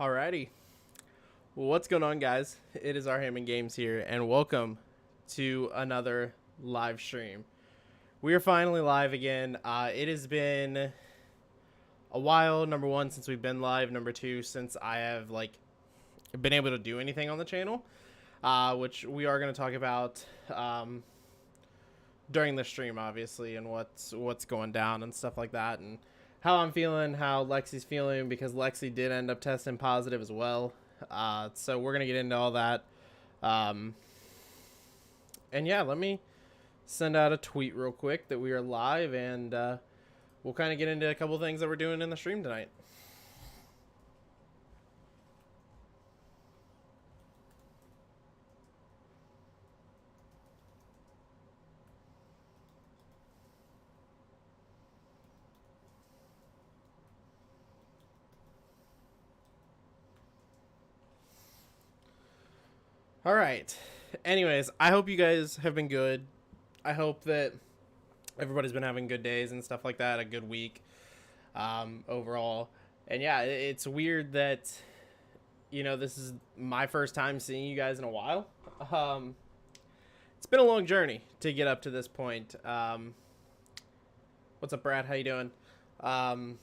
Alrighty. Well, what's going on, guys? It is our Hammond Games here, and welcome to another live stream. We are finally live again. It has been a while, number one, since we've been live. Number two, since I have, been able to do anything on the channel, which we are going to talk about during the stream, obviously, and what's going down and stuff like that, and how I'm feeling, how Lexi's feeling, because Lexi did end up testing positive as well. So we're going to get into all that. And yeah, let me send out a tweet real quick that we are live, and we'll kind of get into a couple things that we're doing in the stream tonight. All right. Anyways, I hope you guys have been good. I hope that everybody's been having good days and stuff like that, a good week overall. And yeah, it's weird that, this is my first time seeing you guys in a while. It's been a long journey to get up to this point. What's up, Brad? How you doing? Um,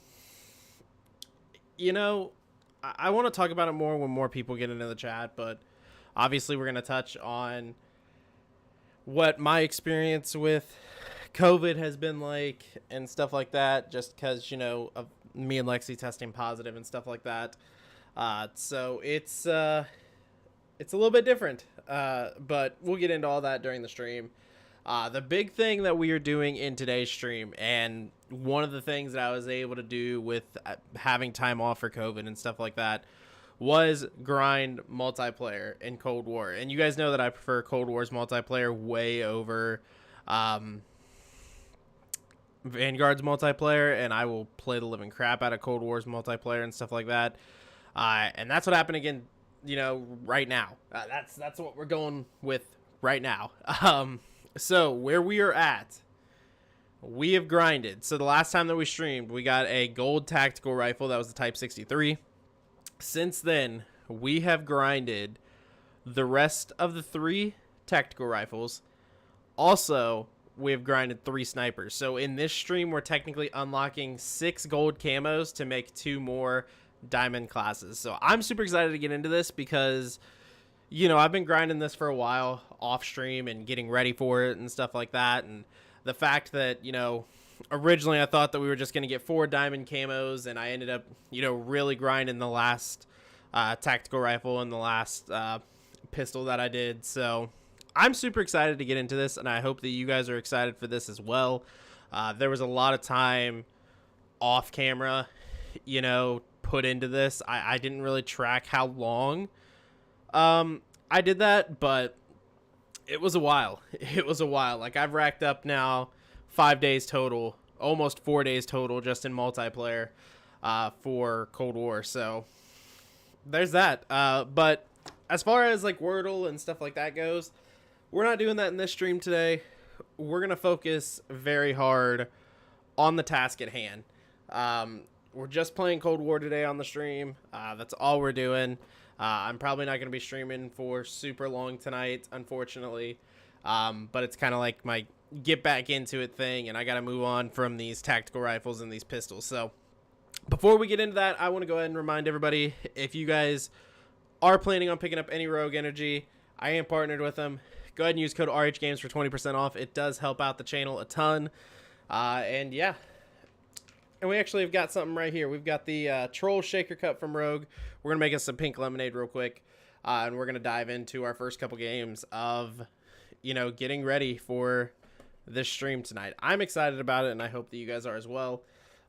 I want to talk about it more when more people get into the chat, but obviously we're going to touch on what my experience with COVID has been like and stuff like that, just because, of me and Lexi testing positive and stuff like that. So it's a little bit different, but we'll get into all that during the stream. The big thing that we are doing in today's stream, and one of the things that I was able to do with having time off for COVID and stuff like that, was grind multiplayer in Cold War. And you guys know that I prefer Cold War's multiplayer way over Vanguard's multiplayer, and I will play the living crap out of Cold War's multiplayer and stuff like that. And that's what happened again, right now. That's what we're going with right now. So where we are at, we have grinded. So the last time that we streamed, we got a gold tactical rifle. That was the Type 63. Since then, we have grinded the rest of the 3 tactical rifles. Also, we have grinded 3 snipers. So in this stream, we're technically unlocking 6 gold camos to make 2 more diamond classes. So I'm super excited to get into this because, I've been grinding this for a while off stream and getting ready for it and stuff like that. And the fact that, originally I thought that we were just going to get 4 diamond camos, and I ended up, really grinding the last tactical rifle and the last pistol that I did. So I'm super excited to get into this, and I hope that you guys are excited for this as well. There was a lot of time off camera, put into this. I didn't really track how long I did that, but it was a while. It was a while. Like, I've racked up now 5 days total, almost 4 days total, just in multiplayer for Cold War. So there's that. But as far as like Wordle and stuff like that goes, we're not doing that in this stream today. We're going to focus very hard on the task at hand. We're just playing Cold War today on the stream. That's all we're doing. I'm probably not going to be streaming for super long tonight, unfortunately. But it's kind of like my get back into it thing, and I got to move on from these tactical rifles and these pistols. So before we get into that, I want to go ahead and remind everybody, if you guys are planning on picking up any Rogue Energy, I am partnered with them. Go ahead and use code RHGames for 20% off. It does help out the channel a ton. And yeah. And we actually have got something right here. We've got the Troll Shaker Cup from Rogue. We're going to make us some pink lemonade real quick. And we're going to dive into our first couple games of, getting ready for this stream tonight. I'm excited about it, and I hope that you guys are as well.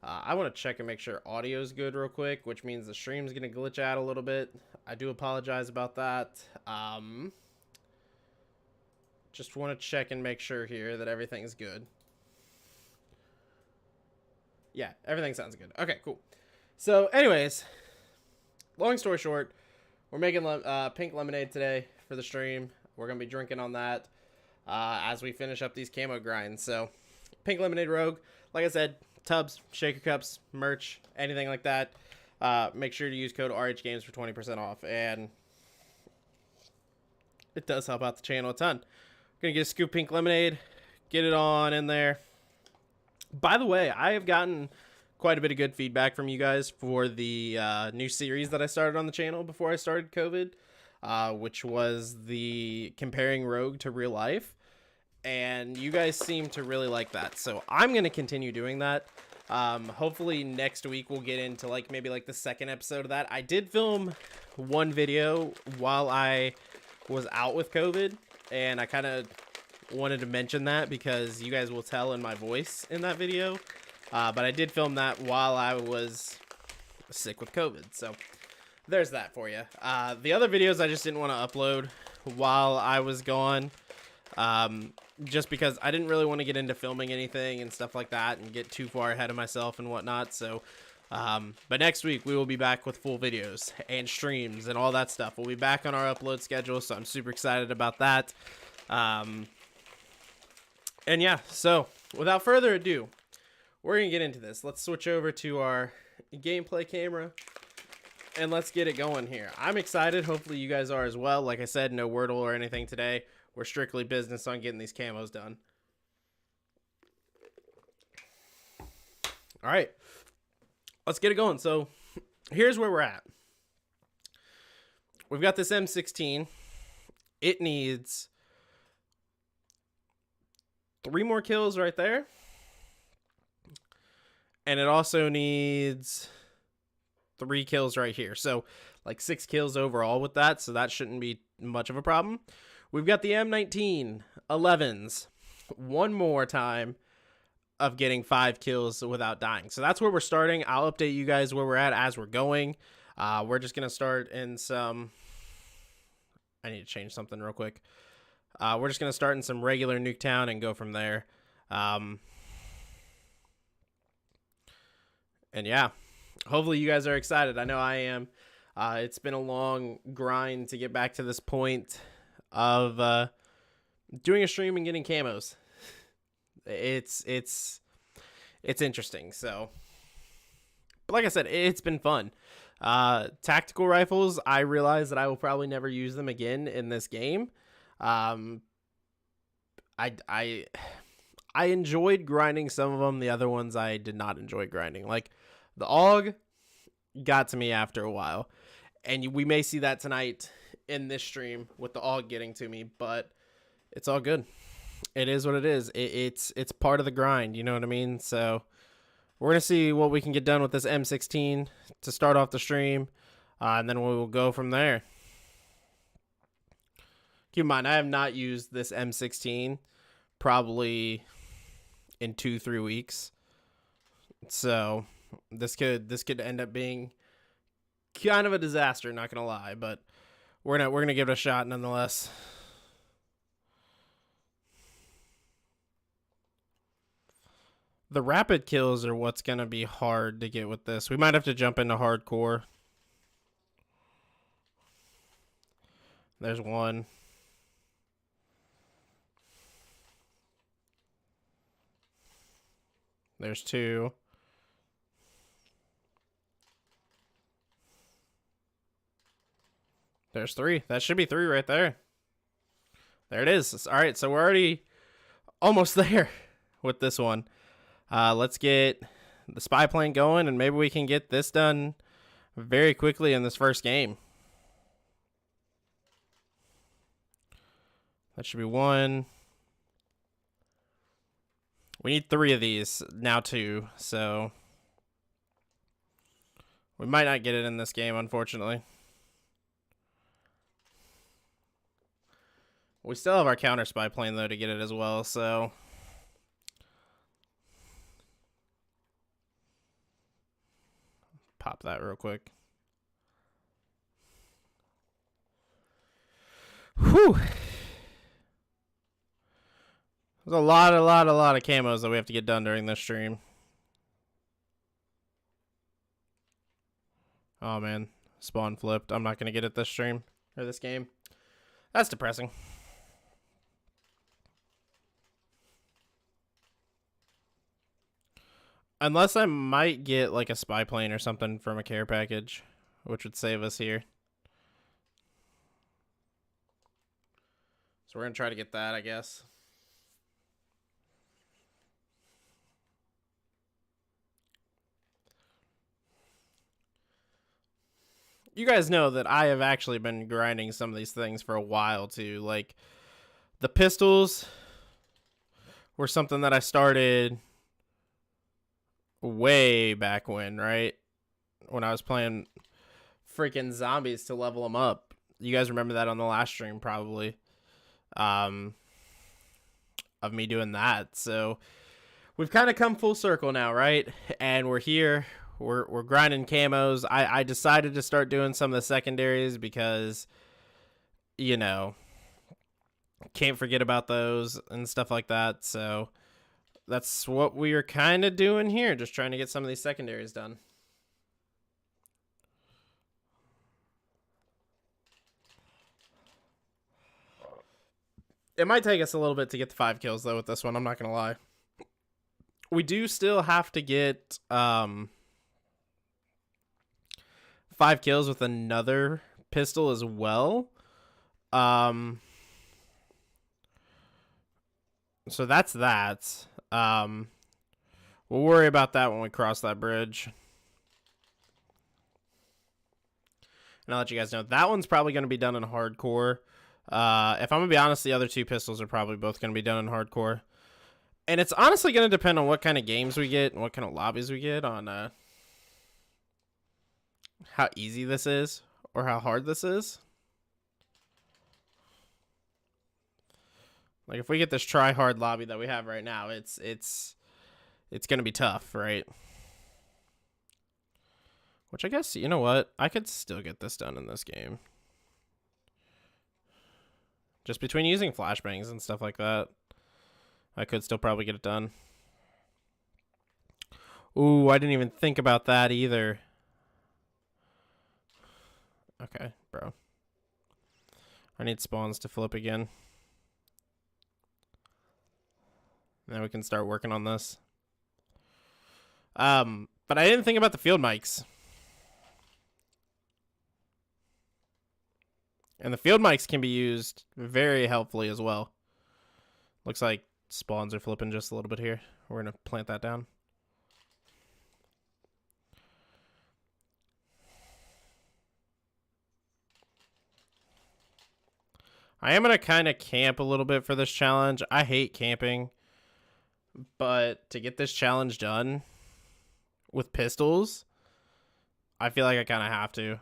I want to check and make sure audio is good real quick, which means the stream's going to glitch out a little bit. I do apologize about that. Just want to check and make sure here that everything's good. Yeah, everything sounds good. Okay, cool. So, anyways, long story short, we're making pink lemonade today for the stream. We're going to be drinking on that as we finish up these camo grinds. So, pink lemonade Rogue. Like I said, tubs, shaker cups, merch, anything like that. make sure to use code RHGames for 20% off. And it does help out the channel a ton. Gonna get a scoop pink lemonade, get it on in there. By the way, I have gotten quite a bit of good feedback from you guys for the new series that I started on the channel before I started COVID, which was the comparing Rogue to real life. And you guys seem to really like that. So I'm going to continue doing that. Hopefully next week we'll get into maybe the second episode of that. I did film one video while I was out with COVID, and I kind of wanted to mention that because you guys will tell in my voice in that video. But I did film that while I was sick with COVID. So there's that for you. The other videos I just didn't want to upload while I was gone. Just because I didn't really want to get into filming anything and stuff like that and get too far ahead of myself and whatnot. So, but next week we will be back with full videos and streams and all that stuff. We'll be back on our upload schedule. So I'm super excited about that. And yeah, so without further ado, we're going to get into this. Let's switch over to our gameplay camera and let's get it going here. I'm excited. Hopefully you guys are as well. Like I said, no Wordle or anything today. We're strictly business on getting these camos done. All right, let's get it going. So here's where we're at. We've got this M16. It needs 3 more kills right there. And it also needs 3 kills right here. So 6 kills overall with that. So that shouldn't be much of a problem. We've got the M19 11s. One more time of getting 5 kills without dying. So that's where we're starting. I'll update you guys where we're at as we're going. We're just going to start in some... I need to change something real quick. We're just going to start in some regular Nuketown and go from there. And yeah, hopefully you guys are excited. I know I am. It's been a long grind to get back to this point of doing a stream and getting camos. It's interesting. So, but like I said, it's been fun. Tactical rifles, I realize that I will probably never use them again in this game. I enjoyed grinding some of them. The other ones I did not enjoy grinding. Like the AUG got to me after a while, and we may see that tonight in this stream with the AUG getting to me, but it's all good. It is what it is. It's part of the grind, you know what I mean? So we're going to see what we can get done with this M16 to start off the stream, and then we will go from there. Keep in mind, I have not used this M16 probably in 2-3 weeks. So this could end up being kind of a disaster, not gonna lie, but we're gonna give it a shot nonetheless. The rapid kills are what's gonna be hard to get with this. We might have to jump into hardcore. There's one. There's 2. There's 3. That should be 3 right there. There it is. All right, so we're already almost there with this one. Let's get the spy plane going, and maybe we can get this done very quickly in this first game. That should be 1. We need 3 of these, now 2, so we might not get it in this game, unfortunately. We still have our counter spy plane, though, to get it as well, so pop that real quick. Whew. There's a lot of camos that we have to get done during this stream. Oh, man. Spawn flipped. I'm not going to get it this stream, or this game. That's depressing. Unless I might get like a spy plane or something from a care package, which would save us here. So we're going to try to get that, I guess. You guys know that I have actually been grinding some of these things for a while too. Like the pistols were something that I started way back when, right? When I was playing freaking zombies to level them up. You guys remember that on the last stream probably. Of me doing that. So we've kind of come full circle now, right? And we're here. We're grinding camos. I decided to start doing some of the secondaries because, you know, can't forget about those and stuff like that. So that's what we are kind of doing here, just trying to get some of these secondaries done. It might take us a little bit to get the 5 kills, though, with this one. I'm not going to lie. We do still have to get 5 kills with another pistol as well. So that's that. We'll worry about that when we cross that bridge. And I'll let you guys know. That one's probably going to be done in hardcore. If I'm going to be honest, the other 2 pistols are probably both going to be done in hardcore. And it's honestly going to depend on what kind of games we get and what kind of lobbies we get on how easy this is or how hard this is. Like if we get this try hard lobby that we have right now, it's going to be tough, right? Which I guess, you know what? I could still get this done in this game. Just between using flashbangs and stuff like that, I could still probably get it done. Ooh, I didn't even think about that either. Okay, bro. I need spawns to flip again. Then we can start working on this. But I didn't think about the field mics. And the field mics can be used very helpfully as well. Looks like spawns are flipping just a little bit here. We're going to plant that down. I am going to kind of camp a little bit for this challenge. I hate camping. But to get this challenge done with pistols, I feel like I kind of have to.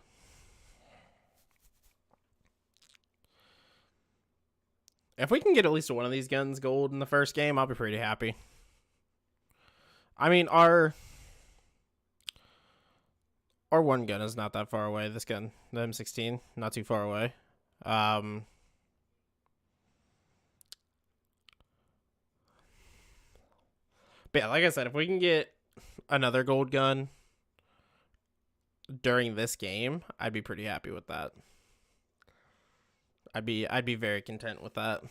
If we can get at least one of these guns gold in the first game, I'll be pretty happy. I mean, our one gun is not that far away. This gun, the M16, not too far away. But yeah, like I said, if we can get another gold gun during this game, I'd be pretty happy with that. I'd be very content with that.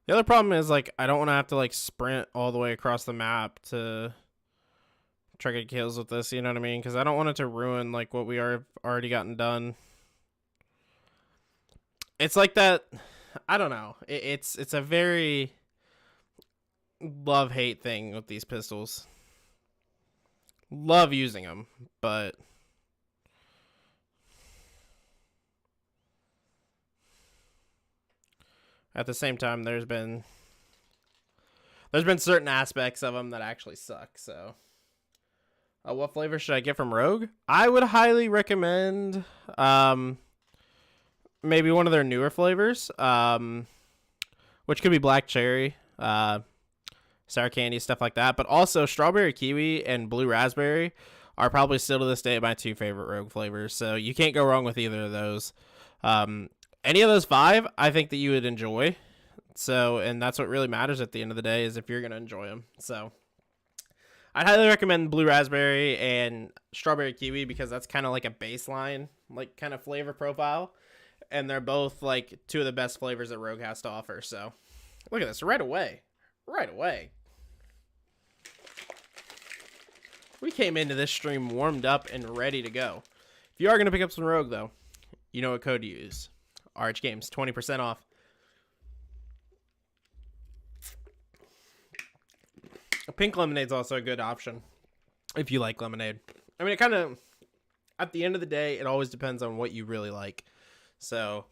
The other problem is, like, I don't want to have to, like, sprint all the way across the map to try to get kills with this, you know what I mean? Because I don't want it to ruin, like, what we are already gotten done. It's like that, I don't know. It's a very love-hate thing with these pistols. Love using them, but at the same time, there's been certain aspects of them that actually suck. So, what flavor should I get from Rogue? I would highly recommend maybe one of their newer flavors, which could be black cherry, sour candy, stuff like that. But also strawberry kiwi and blue raspberry are probably still to this day my 2 favorite Rogue flavors. So you can't go wrong with either of those. Any of those 5, I think that you would enjoy. So, and that's what really matters at the end of the day, is if you're going to enjoy them. So I'd highly recommend blue raspberry and strawberry kiwi, because that's kind of like a baseline, like kind of flavor profile. And they're both like 2 of the best flavors that Rogue has to offer. So look at this right away. Right away. We came into this stream warmed up and ready to go. If you are going to pick up some Rogue, though, you know what code to use. RH Games, 20% off. A pink lemonade's also a good option if you like lemonade. I mean, it kind of, at the end of the day, it always depends on what you really like. So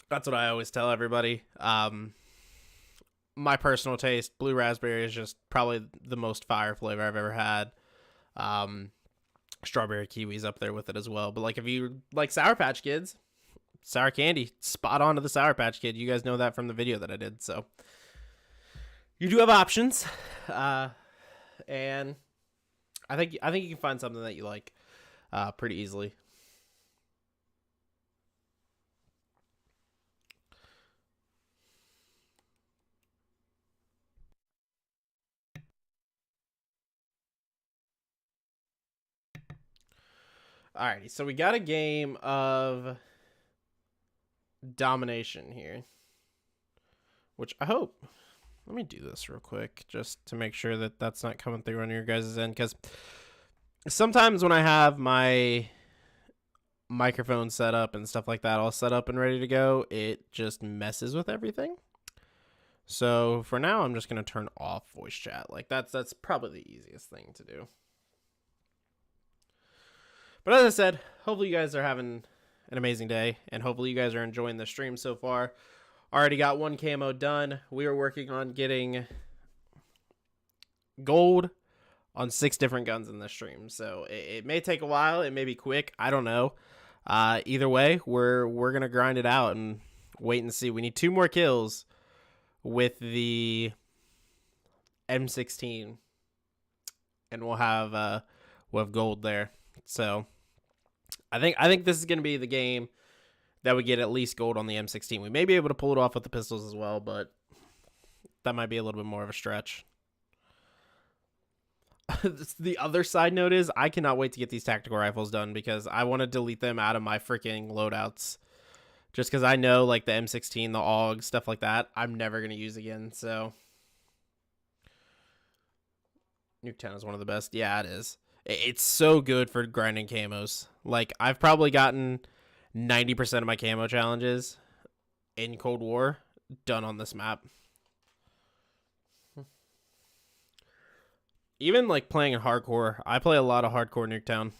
that's what I always tell everybody. My personal taste, blue raspberry is just probably the most fire flavor I've ever had. Strawberry kiwi's up there with it as well. But like, if you like Sour Patch Kids, sour candy, spot on to the Sour Patch Kid. You guys know that from the video that I did. So you do have options, and I think you can find something that you like pretty easily. Alrighty, so we got a game of domination here, which I hope. Let me do this real quick just to make sure that that's not coming through on your guys' end, because sometimes when I have my microphone set up and stuff like that all set up and ready to go, it just messes with everything. So for now, I'm just going to turn off voice chat. Like, that's probably the easiest thing to do. But as I said, hopefully you guys are having an amazing day, and hopefully you guys are enjoying the stream so far. Already got 1 camo done. We are working on getting gold on 6 different guns in this stream. So it may take a while. It may be quick. I don't know. Either way, we're going to grind it out and wait and see. We need 2 more kills with the M16, and we'll have gold there. So I think this is going to be the game that we get at least gold on the M16. We may be able to pull it off with the pistols as well, but that might be a little bit more of a stretch. The other side note is I cannot wait to get these tactical rifles done, because I want to delete them out of my freaking loadouts. Just because I know, like, the M16, the AUG, stuff like that, I'm never going to use again, so. Nuke 10 is one of the best. Yeah, it is. It's so good for grinding camos. Like, I've probably gotten 90% of my camo challenges in Cold War done on this map. Even like playing in hardcore, I play a lot of hardcore Nuketown.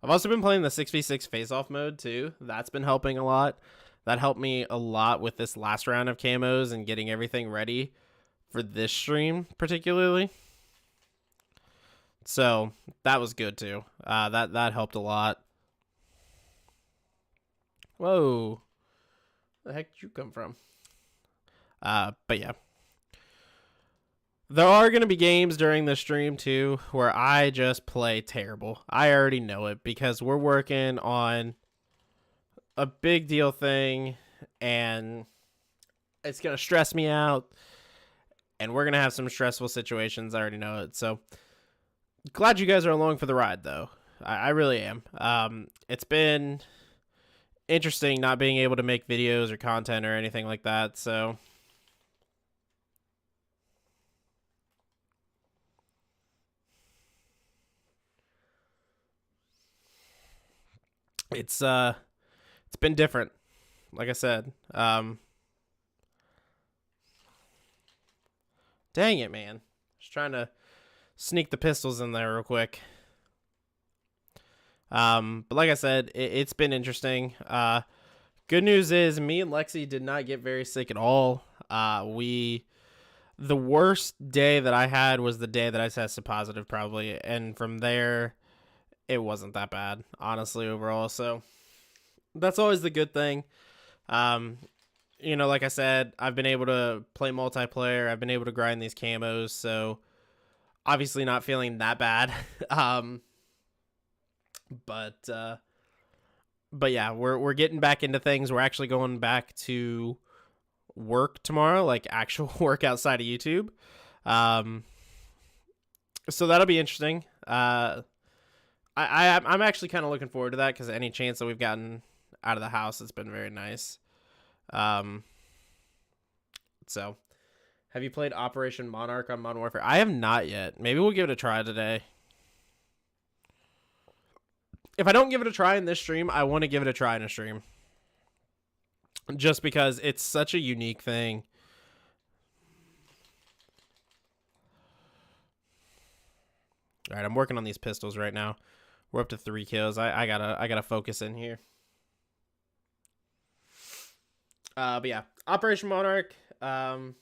I've also been playing the 6v6 face-off mode too. That's been helping a lot. That helped me a lot with this last round of camos and getting everything ready for this stream particularly. So that was good too. That helped a lot. Whoa. Where the heck did you come from? But yeah. There are going to be games during the stream too where I just play terrible. I already know it because we're working on a big deal thing and it's going to stress me out and we're going to have some stressful situations. I already know it. So glad you guys are along for the ride though. I really am. It's been interesting not being able to make videos or content or anything like that. So it's been different, like I said. Dang it, man. Just trying to sneak the pistols in there real quick. But like I said, it's been interesting. Good news is me and Lexi did not get very sick at all. The worst day that I had was the day that I tested positive probably. And from there, it wasn't that bad, honestly, overall. So that's always the good thing. You know, like I said, I've been able to play multiplayer. I've been able to grind these camos. So Obviously not feeling that bad. um, but yeah, we're getting back into things. We're actually going back to work tomorrow, like actual work outside of YouTube. Um, so that'll be interesting. I'm actually kind of looking forward to that because any chance that we've gotten out of the house, it's been very nice. So have you played Operation Monarch on Modern Warfare? I have not yet. Maybe we'll give it a try today. If I don't give it a try in this stream, I want to give it a try in a stream. Just because it's such a unique thing. All right, I'm working on these pistols right now. We're up to 3 kills. I gotta focus in here. But yeah, Operation Monarch, and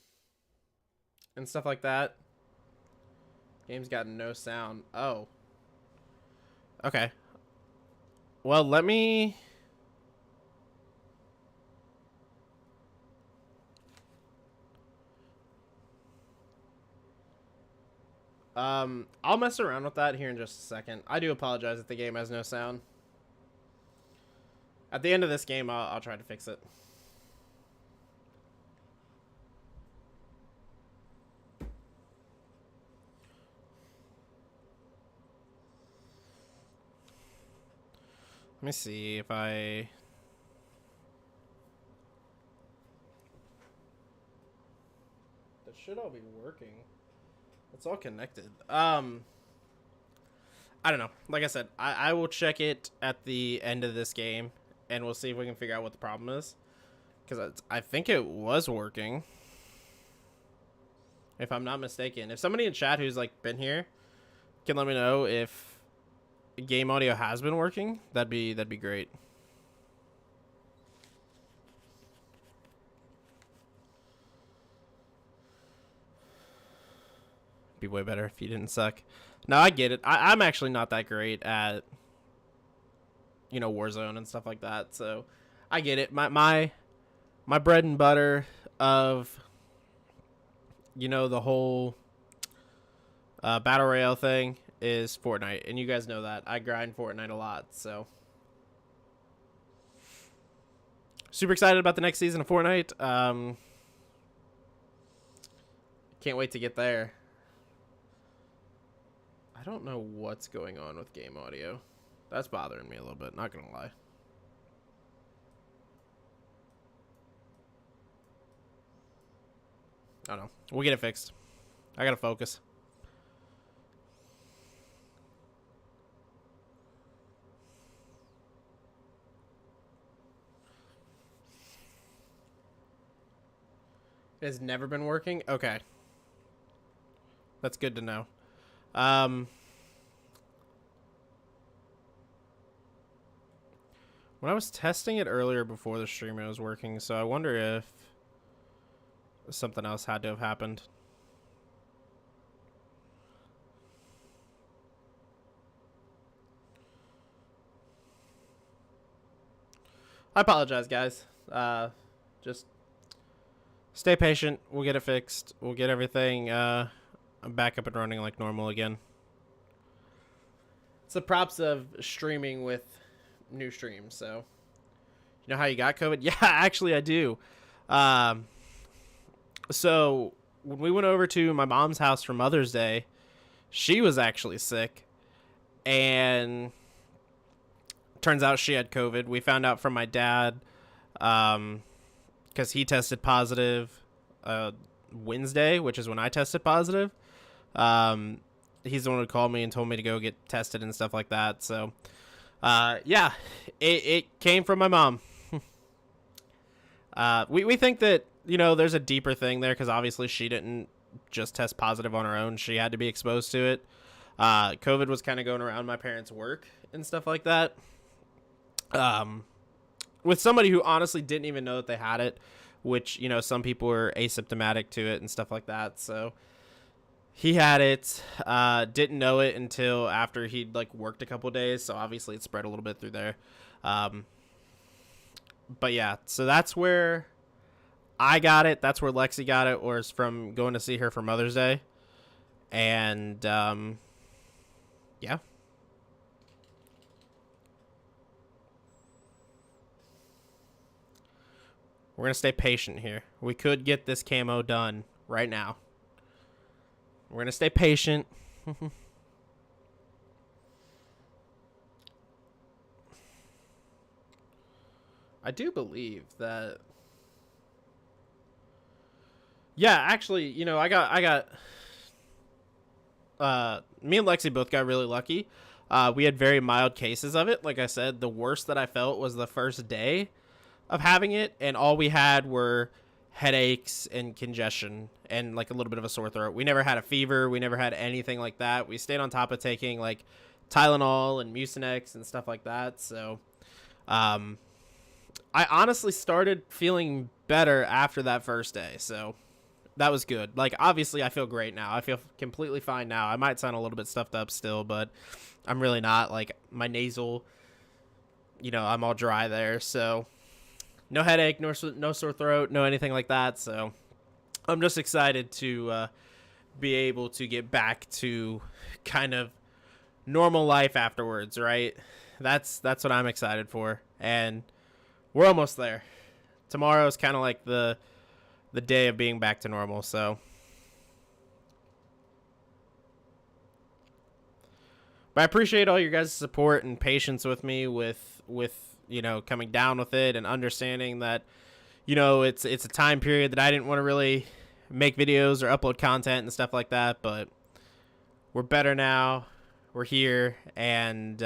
stuff like that. Game's got no sound. Oh. Okay. Well, let me... I'll mess around with that here in just a second. I do apologize if the game has no sound. At the end of this game, I'll try to fix it. Let me see if I... That should all be working. It's all connected. I don't know. Like I said, I will check it at the end of this game, and we'll see if we can figure out what the problem is. Because I think it was working, if I'm not mistaken. If somebody in chat who's like been here can let me know if game audio has been working, that'd be great. Be way better if you didn't suck. No, I get it. I'm actually not that great at, you know, Warzone and stuff like that, so I get it. My bread and butter of, you know, the whole battle royale thing is Fortnite, and you guys know that I grind Fortnite a lot. So super excited about the next season of Fortnite. Can't wait to get there. I don't know what's going on with game audio. That's bothering me a little bit, not gonna lie. I don't know. We'll get it fixed. I gotta focus. It has never been working? Okay. That's good to know. When I was testing it earlier before the stream, it was working, so I wonder if something else had to have happened. I apologize, guys. Just stay patient. We'll get it fixed. We'll get everything back up and running like normal again. It's the props of streaming with new streams. So, you know how you got COVID? Yeah, actually I do. So when we went over to my mom's house for Mother's Day, she was actually sick, and turns out she had COVID. We found out from my dad, because he tested positive Wednesday, which is when I tested positive. He's the one who called me and told me to go get tested and stuff like that. So, yeah, it came from my mom. We think that, you know, there's a deeper thing there, because obviously she didn't just test positive on her own. She had to be exposed to it. COVID was kind of going around my parents' work and stuff like that. With somebody who honestly didn't even know that they had it, which, you know, some people were asymptomatic to it and stuff like that. So he had it, didn't know it until after he'd like worked a couple days. So obviously it spread a little bit through there. But yeah, so that's where I got it. That's where Lexi got it, was from going to see her for Mother's Day. And yeah. We're going to stay patient here. We could get this camo done right now. We're going to stay patient. I do believe that. Yeah, actually, you know, I got me and Lexi both got really lucky. We had very mild cases of it. Like I said, the worst that I felt was the first day of having it, and all we had were headaches and congestion and like a little bit of a sore throat. We never had a fever. We never had anything like that. We stayed on top of taking like Tylenol and Mucinex and stuff like that. So, I honestly started feeling better after that first day. So that was good. Like, obviously I feel great now. I feel completely fine now. I might sound a little bit stuffed up still, but I'm really not. Like, my nasal, you know, I'm all dry there. So no headache, no sore throat, no anything like that. So I'm just excited to be able to get back to kind of normal life afterwards, right? That's what I'm excited for. And we're almost there. Tomorrow is kind of like the day of being back to normal. So, but I appreciate all your guys' support and patience with me with you know, coming down with it and understanding that, you know, it's a time period that I didn't want to really make videos or upload content and stuff like that. But we're better now. We're here, and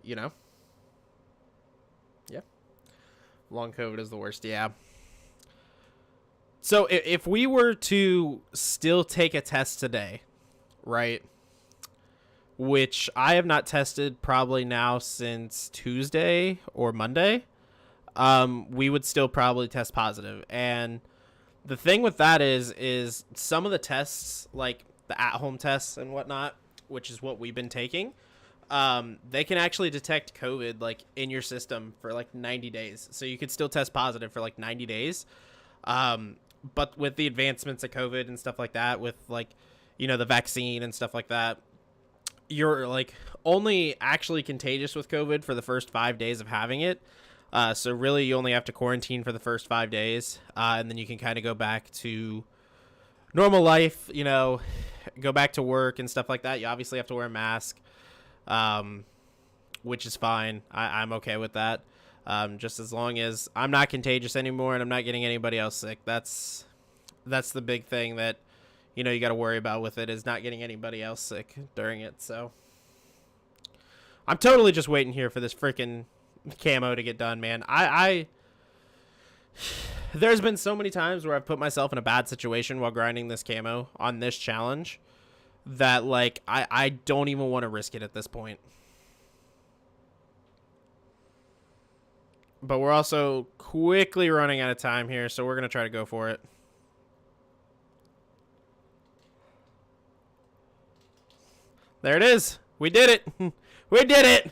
you know. Yeah. Long COVID is the worst. Yeah. So if we were to still take a test today, right, which I have not tested probably now since Tuesday or Monday, we would still probably test positive. And the thing with that is some of the tests, like the at-home tests and whatnot, which is what we've been taking, they can actually detect COVID like in your system for like 90 days. So you could still test positive for like 90 days. But with the advancements of COVID and stuff like that, with like, you know, the vaccine and stuff like that, you're like only actually contagious with COVID for the first 5 days of having it. So really you only have to quarantine for the first 5 days. And then you can kind of go back to normal life, you know, go back to work and stuff like that. You obviously have to wear a mask. Which is fine. I'm okay with that. Just as long as I'm not contagious anymore and I'm not getting anybody else sick. That's the big thing that, you know, you got to worry about with it, is not getting anybody else sick during it. So I'm totally just waiting here for this freaking camo to get done, man. There's been so many times where I've put myself in a bad situation while grinding this camo on this challenge that, like, I don't even want to risk it at this point. But we're also quickly running out of time here, so we're going to try to go for it. There it is. We did it. We did it.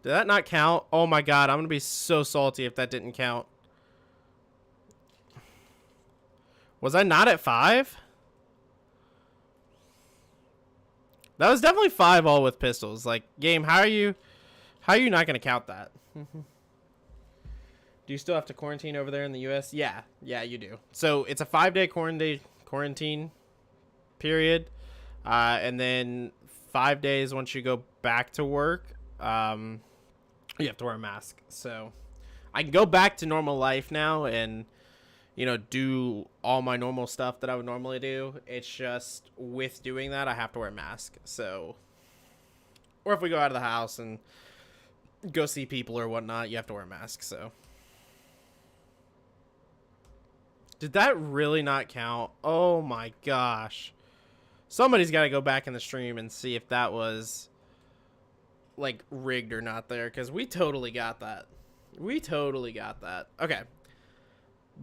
Did that not count? Oh my god, I'm going to be so salty if that didn't count. Was I not at 5? That was definitely 5 all with pistols. Like, game, how are you not going to count that? Do you still have to quarantine over there in the US? Yeah, you do. So it's a 5-day quarantine period. And then 5 days once you go back to work, you have to wear a mask. So I can go back to normal life now and, you know, do all my normal stuff that I would normally do. It's just with doing that, I have to wear a mask. So, or if we go out of the house and go see people or whatnot, you have to wear a mask. So, did that really not count? Oh my gosh. Somebody's got to go back in the stream and see if that was like rigged or not there, because we totally got that. We totally got that. Okay.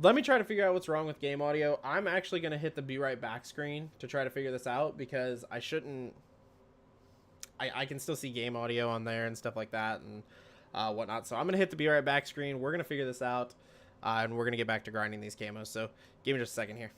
Let me try to figure out what's wrong with game audio. I'm actually going to hit the be right back screen to try to figure this out, because I shouldn't... I can still see game audio on there and stuff like that and whatnot. So I'm going to hit the be right back screen. We're going to figure this out. and we're gonna get back to grinding these camos. So give me just a second here.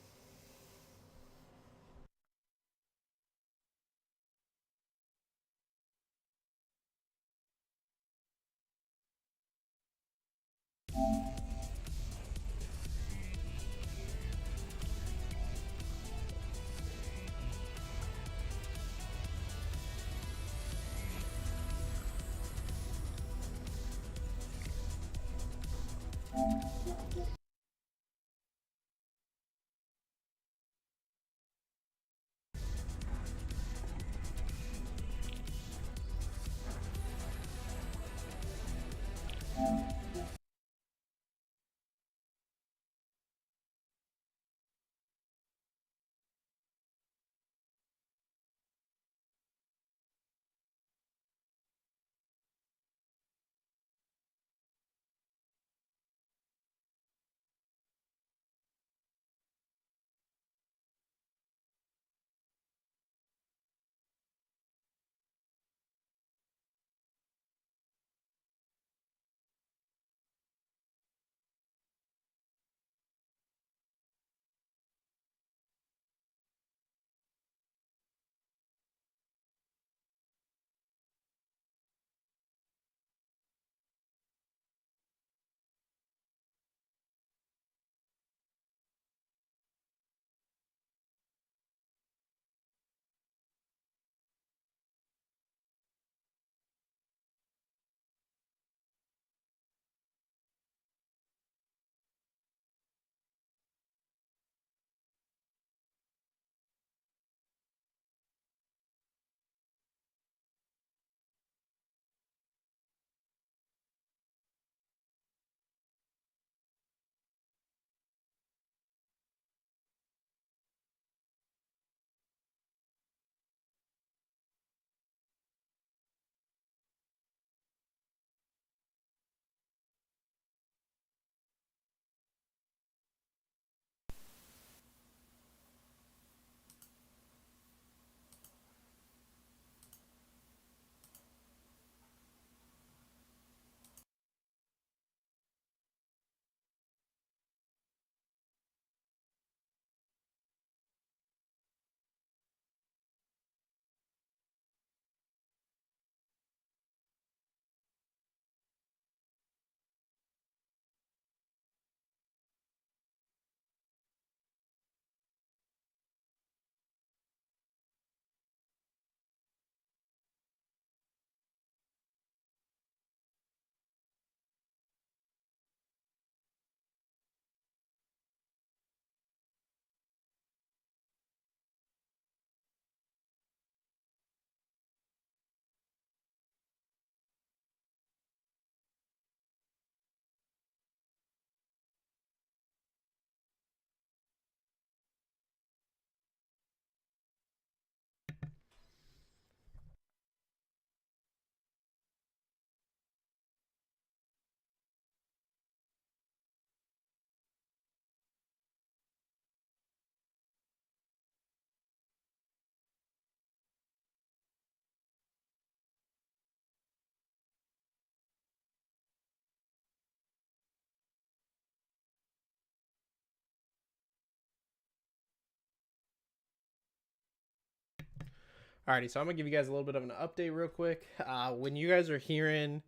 Alrighty, so I'm gonna give you guys a little bit of an update real quick. When you guys are hearing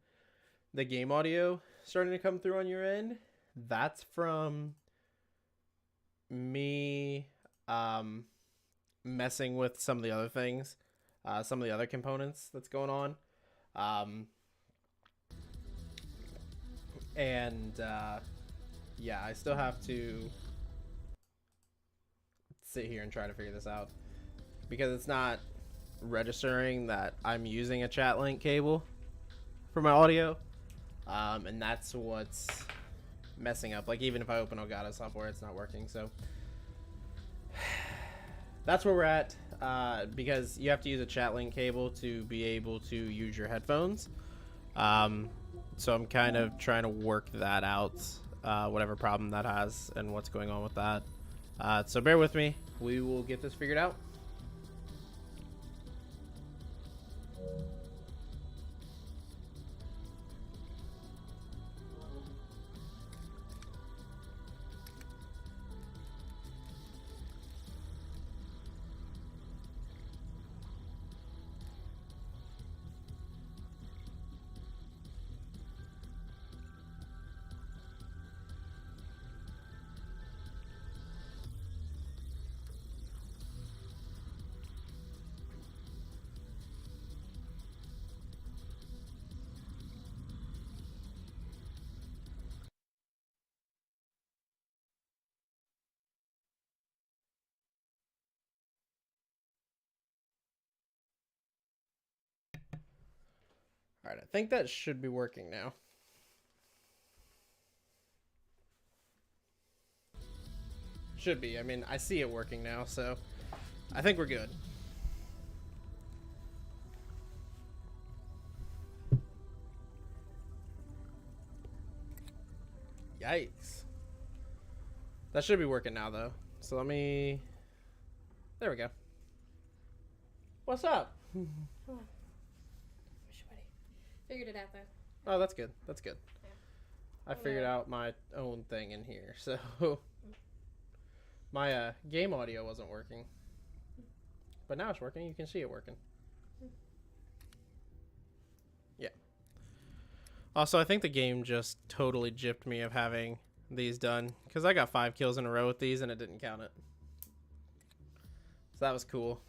the game audio starting to come through on your end, that's from me messing with some of the other things, some of the other components that's going on. Yeah, I still have to sit here and try to figure this out because it's not registering that I'm using a chat link cable for my audio, and that's what's messing up. Like, even if I open Elgato software, it's not working. So that's where we're at, because you have to use a chat link cable to be able to use your headphones. So I'm kind of trying to work that out, whatever problem that has and what's going on with that. So bear with me. We will get this figured out. Alright, I think that should be working now. Should be. I mean, I see it working now, so I think we're good. Yikes. That should be working now, though. So let me... There we go. What's up? Oh. Sweaty. Figured it out, though. Oh, that's good. That's good. Yeah. I figured out my own thing in here, so... My game audio wasn't working. But now it's working. You can see it working. Yeah. Also, I think the game just totally gypped me of having these done. Because I got 5 kills in a row with these and it didn't count it. So that was cool.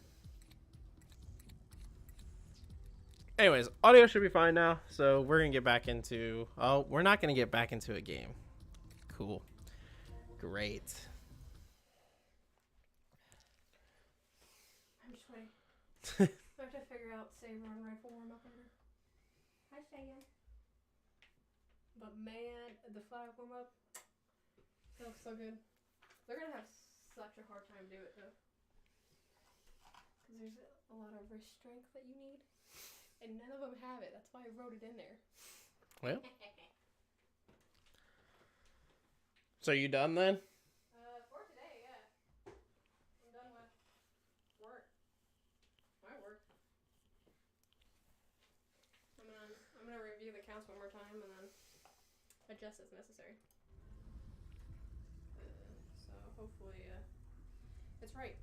Anyways, audio should be fine now. So we're going to get back into... Oh, we're not going to get back into a game. Cool. Great. I'm just waiting. I have to figure out saber and rifle warm up order. Hi, Sam. But man, the flag warm up feels so good. They're gonna have such a hard time do it though, because there's a lot of wrist strength that you need, and none of them have it. That's why I wrote it in there. Well. So you done then? For today, yeah. I'm done with work. My work. I'm gonna review the counts one more time and then adjust as necessary. So hopefully, it's right.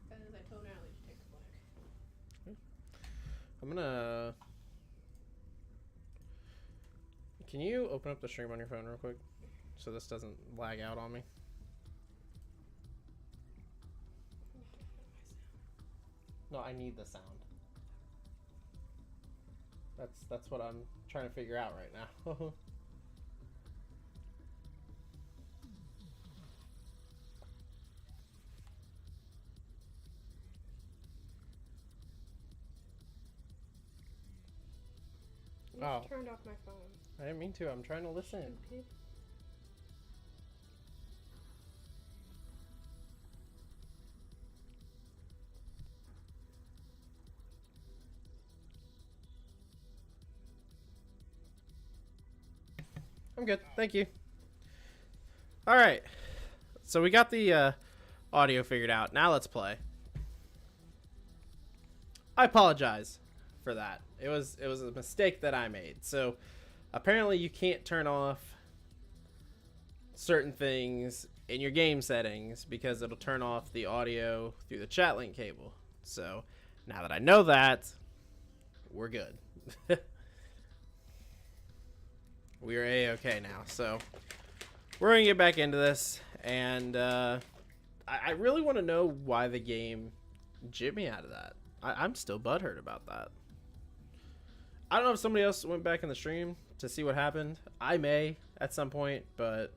Because I told Natalie to take the flag. I'm gonna... Can you open up the stream on your phone real quick? So this doesn't lag out on me. No, I need the sound. That's what I'm trying to figure out right now. You just turned off my phone. I didn't mean to. I'm trying to listen. Okay. I'm good. Thank you. All right. So we got the audio figured out. Now let's play. I apologize for that. It was a mistake that I made. So apparently you can't turn off certain things in your game settings because it'll turn off the audio through the chat link cable. So now that I know that, we're good. We are A-okay now. So we're going to get back into this. And I really want to know why the game jipped me out of that. I'm still butthurt about that. I don't know if somebody else went back in the stream to see what happened. I may at some point, but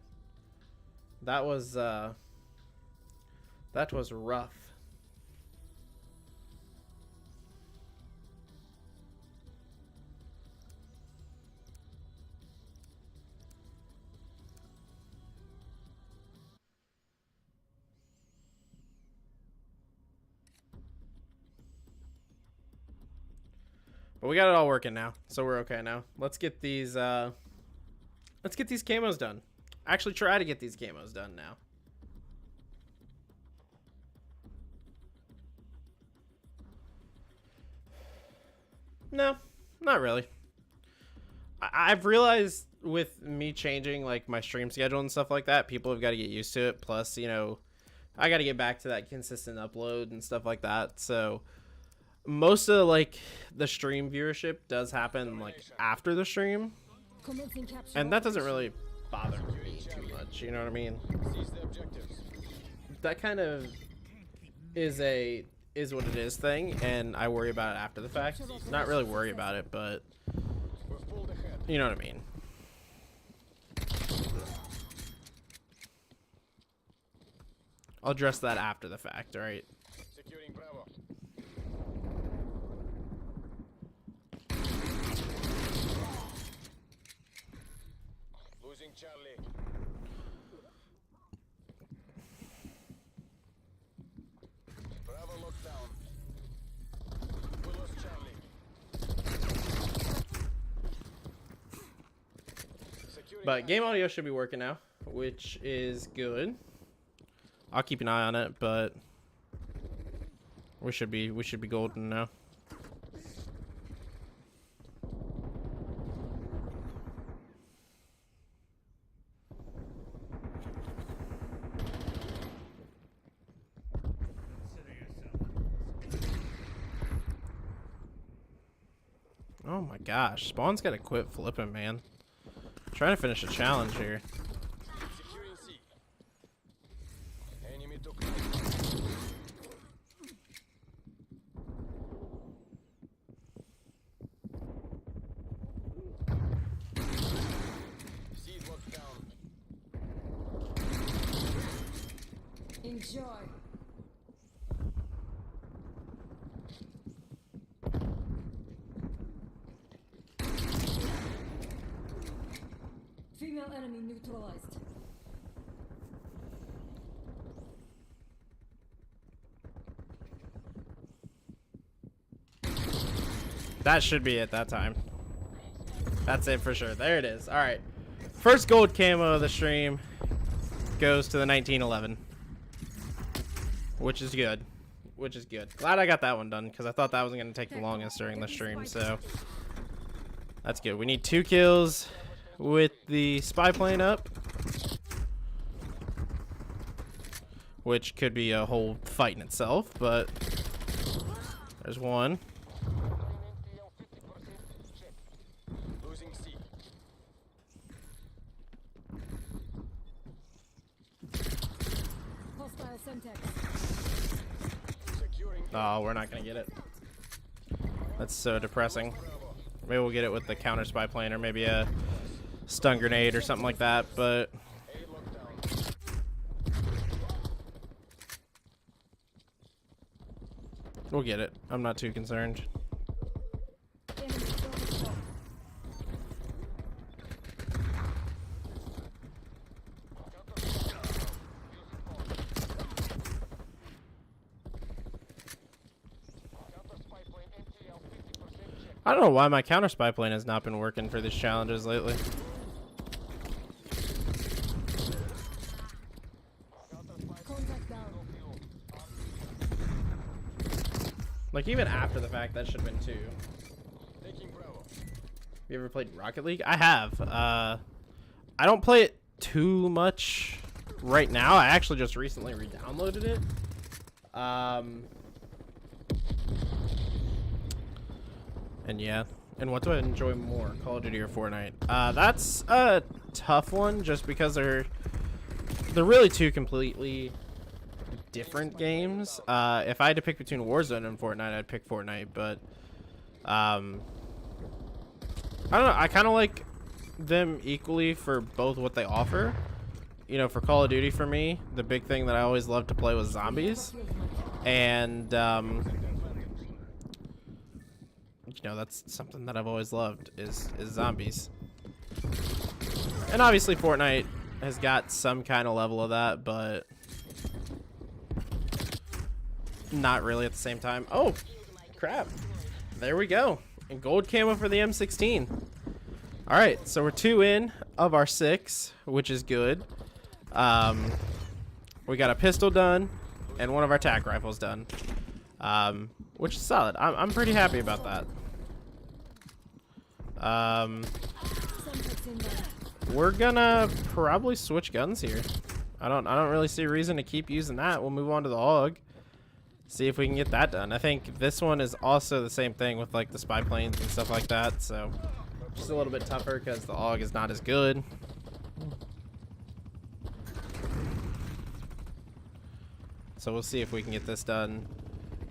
that was rough. But we got it all working now, so we're okay now. Let's get these camos done. Actually try to get these camos done now. No, not really. I've realized with me changing like my stream schedule and stuff like that, people have got to get used to it. Plus, you know, I got to get back to that consistent upload and stuff like that. So most of like the stream viewership does happen like after the stream, and that doesn't really bother me too much. You know what I mean? That kind of is what it is thing, and I worry about it after the fact. Not really worry about it, but you know what I mean. I'll address that after the fact, alright? But game audio should be working now, which is good. I'll keep an eye on it, but we should be golden now. Oh my gosh, Spawn's gotta quit flipping, man. I'm trying to finish a challenge here. Enjoy. Female enemy neutralized. That should be it that time. That's it for sure. There it is. All right. First gold camo of the stream goes to the 1911. Which is good. Which is good. Glad I got that one done because I thought that was going to take the longest during the stream. So that's good. We need 2 kills with the spy plane up, which could be a whole fight in itself, but there's one. Oh, we're not gonna get it. That's so depressing. Maybe we'll get it with the counter spy plane or maybe a stun grenade or something like that, but we'll get it. I'm not too concerned. I don't know why my counter spy plane has not been working for these challenges lately. Like, even after the fact, that should have been 2. You ever played Rocket League? I have. I don't play it too much right now. I actually just recently re-downloaded it. And yeah. And what do I enjoy more, Call of Duty or Fortnite? That's a tough one, just because they're really 2 completely different games. If I had to pick between Warzone and Fortnite, I'd pick Fortnite, but I don't know. I kind of like them equally for both what they offer. You know, for Call of Duty, for me, the big thing that I always loved to play was zombies, and you know, that's something that I've always loved is zombies. And obviously Fortnite has got some kind of level of that, but not really at the same time. Oh, crap. There we go. And gold camo for the M16. All right, so we're 2 in of our 6, which is good. We got a pistol done and one of our tac rifles done, which is solid. I'm pretty happy about that. We're gonna probably switch guns here. I don't really see a reason to keep using that. We'll move on to the AUG. See if we can get that done. I think this one is also the same thing with like the spy planes and stuff like that. So just a little bit tougher because the AUG is not as good. So we'll see if we can get this done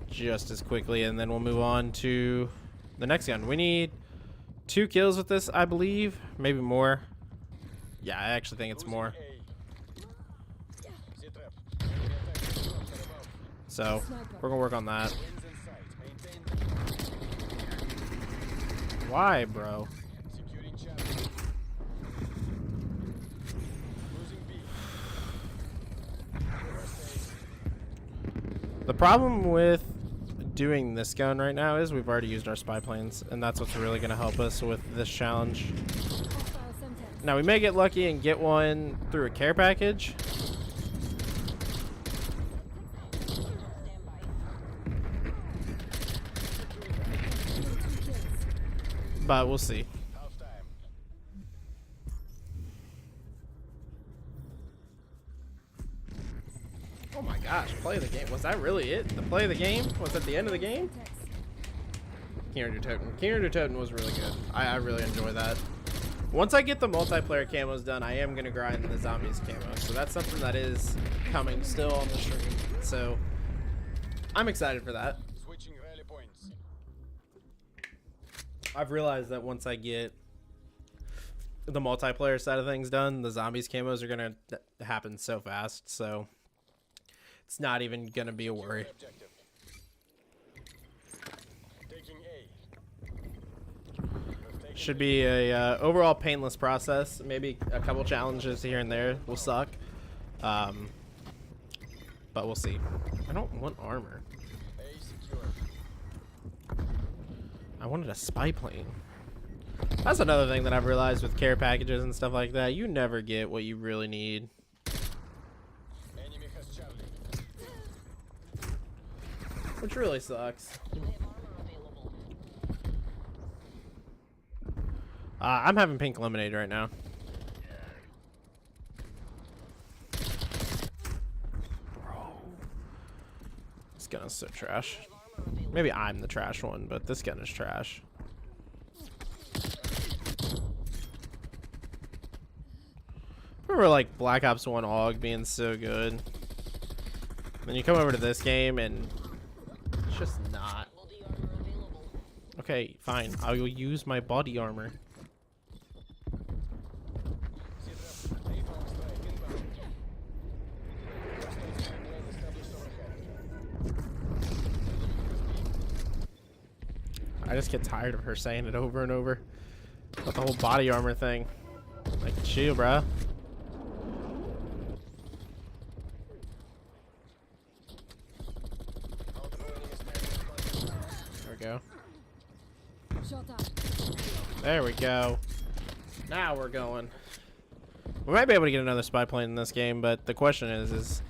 just as quickly, and then we'll move on to the next gun. We need 2 kills with this, I believe. Maybe more. Yeah, I actually think it's more. So we're gonna work on that. Why, bro? The problem with doing this gun right now is we've already used our spy planes, and that's what's really going to help us with this challenge. Now we may get lucky and get one through a care package. But we'll see. Oh my gosh, play the game. Was that really it? The play of the game? Was that the end of the game? Keener der Toten was really good. I really enjoy that. Once I get the multiplayer camos done, I am going to grind the zombies camo. So that's something that is coming still on the stream. So I'm excited for that. Switching rally points. I've realized that once I get the multiplayer side of things done, the zombies camos are going to happen so fast. So it's not even going to be a worry. Objective. Taking A. Should be a overall painless process. Maybe a couple challenges here and there will suck. But we'll see. I don't want armor. A secure. I wanted a spy plane. That's another thing that I've realized with care packages and stuff like that. You never get what you really need. Enemy has Charlie. Which really sucks. I'm having pink lemonade right now. Bro. This gun is so trash. Maybe I'm the trash one, but this gun is trash. Remember like Black Ops 1 AUG being so good. Then you come over to this game and it's just not. Okay, fine. I will use my body armor. I just get tired of her saying it over and over. But the whole body armor thing. Like, chill, bruh. There we go. There we go. Now we're going. We might be able to get another spy plane in this game, but the question is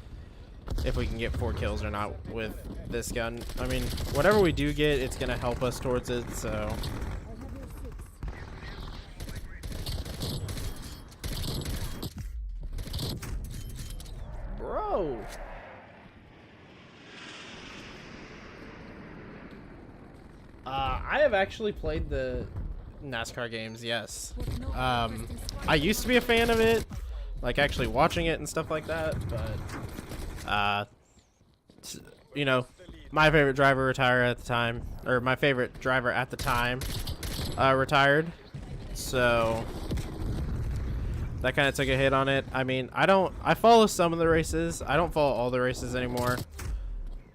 if we can get 4 kills or not with this gun. I mean, whatever we do get, it's gonna help us towards it, so. Bro. I have actually played the NASCAR games, yes. I used to be a fan of it, like actually watching it and stuff like that, but you know, my favorite driver retired at the time, or my favorite driver at the time retired, so that kind of took a hit on it. I mean, I follow some of the races. I don't follow all the races anymore.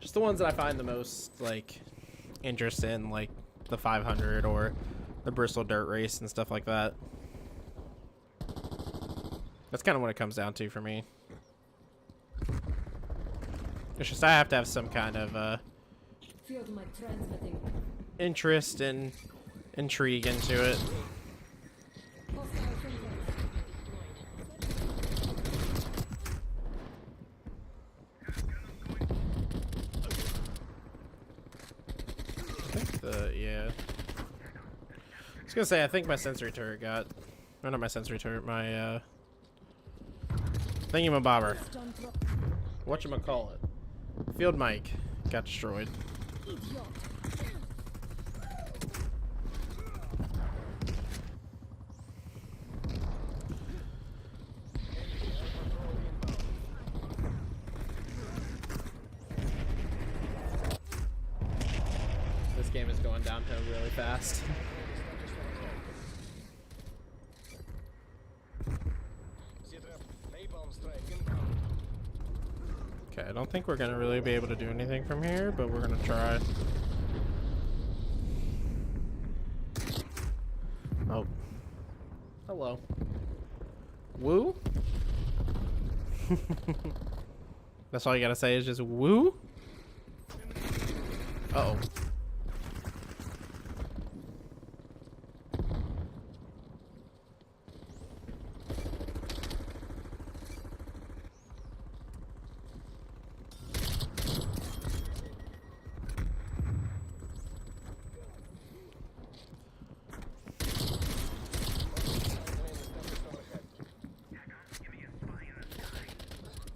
Just the ones that I find the most like interest in, like the 500 or the Bristol Dirt Race and stuff like that. That's kind of what it comes down to for me. It's just I have to have some kind of interest and intrigue into it. Yeah. I was gonna say, I think my sensory turret got, or not my sensory turret, my thingamabobber. Whatchamacallit. Field mic got destroyed. This game is going downhill really fast. Okay, I don't think we're gonna really be able to do anything from here, but we're gonna try. Oh. Hello. Woo? That's all you gotta say is just woo? Uh-oh.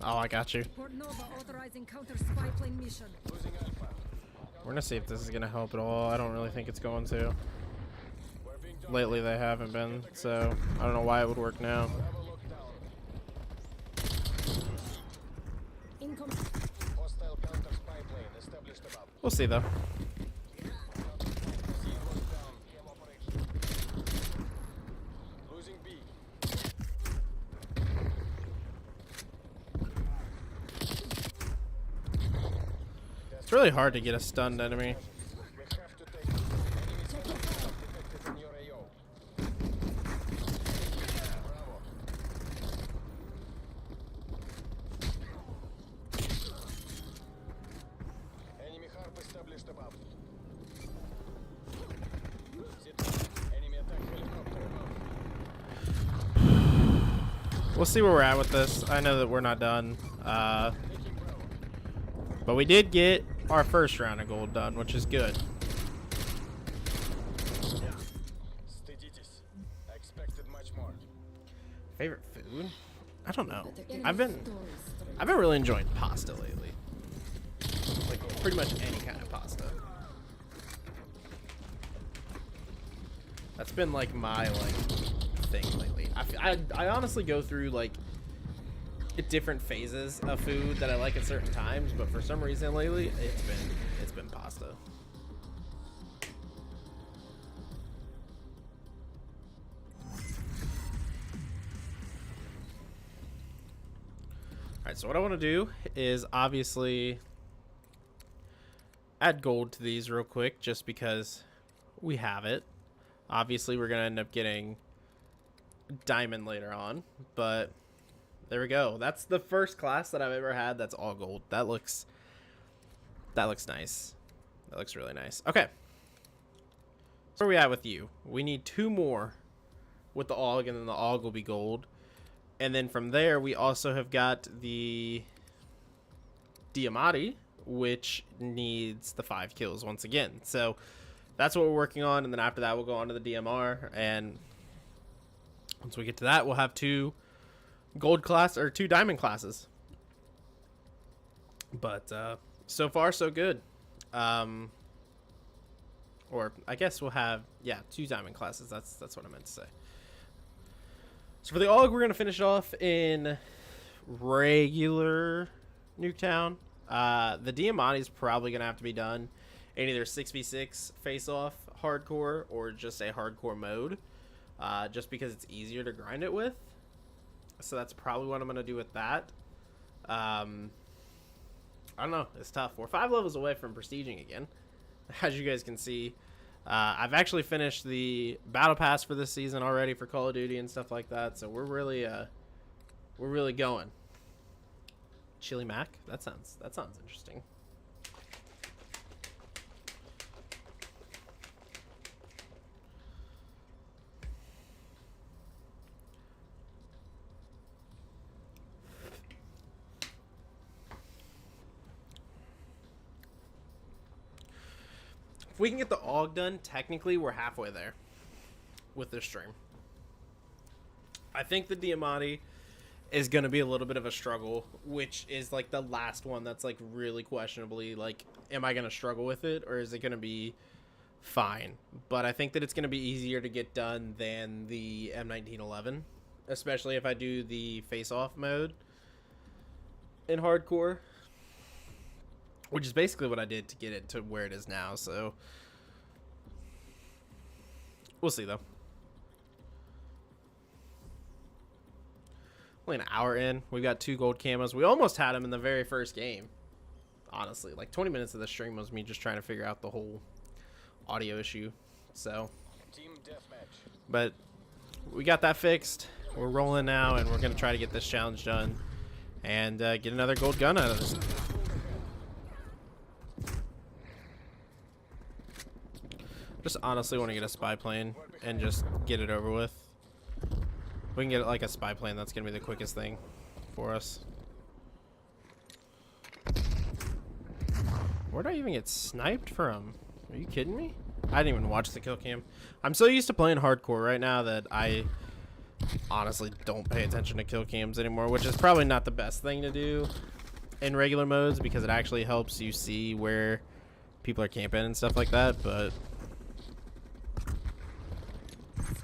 Oh, I got you. Port Nova authorizing counter spy plane mission. Losing Alpha. We're gonna see if this is gonna help at all. I don't really think it's going to. We're being dominated. Lately they haven't been, so I don't know why it would work now. Bravo locked down. Income. Hostile counter spy plane established above. We'll see though. C locked down. Camo operation. Losing B. It's really hard to get a stunned enemy. We have to take enemy detected in your AO. Bravo. Enemy harp established above. Sit. Enemy attack helicopter above. We'll see where we're at with this. I know that we're not done. Taking Bravo. But we did get our first round of gold done, which is good. Steaditis. I expected much more. Favorite food? I don't know. Enemy I've been stories. really enjoying pasta lately. Like pretty much any kind of pasta. That's been like my thing lately. I honestly go through like different phases of food that I like at certain times, but for some reason lately it's been pasta. Alright, so what I want to do is obviously add gold to these real quick just because we have it. Obviously we're gonna end up getting diamond later on, but there we go. That's the first class that I've ever had that's all gold. That looks nice. That looks really nice. Okay. So where are we at with you? We need 2 more with the AUG, and then the AUG will be gold. And then from there, we also have got the Diamati, which needs the 5 kills once again. So that's what we're working on, and then after that, we'll go on to the DMR. And once we get to that, we'll have 2 gold class or 2 diamond classes. But so far so good. Or I guess we'll have 2 diamond classes. That's what I meant to say. So for the AUG, we're gonna finish it off in regular Nuketown. The Diamante is probably gonna have to be done in either 6v6 face-off hardcore or just a hardcore mode, just because it's easier to grind it with. So that's probably what I'm going to do with that. I don't know. It's tough. We're 5 levels away from prestiging again. As you guys can see, I've actually finished the battle pass for this season already for Call of Duty and stuff like that. So we're really going. Chili Mac? That sounds interesting. If we can get the AUG done, technically we're halfway there with this stream. I think the Diamante is going to be a little bit of a struggle, which is like the last one that's like really questionably like, am I going to struggle with it or is it going to be fine? But I think that it's going to be easier to get done than the M1911, especially if I do the face-off mode in hardcore, which is basically what I did to get it to where it is now. So we'll see though. Only an hour in. We've got 2 gold camos. We almost had them in the very first game. Honestly, like 20 minutes of the stream was me just trying to figure out the whole audio issue. So, Team Deathmatch. but we got that fixed. We're rolling now, and we're going to try to get this challenge done and get another gold gun out of this. Just honestly want to get a spy plane and just get it over with. We can get like a spy plane. That's going to be the quickest thing for us. Where'd I even get sniped from? Are you kidding me? I didn't even watch the kill cam. I'm so used to playing hardcore right now that I honestly don't pay attention to kill cams anymore, which is probably not the best thing to do in regular modes because it actually helps you see where people are camping and stuff like that, but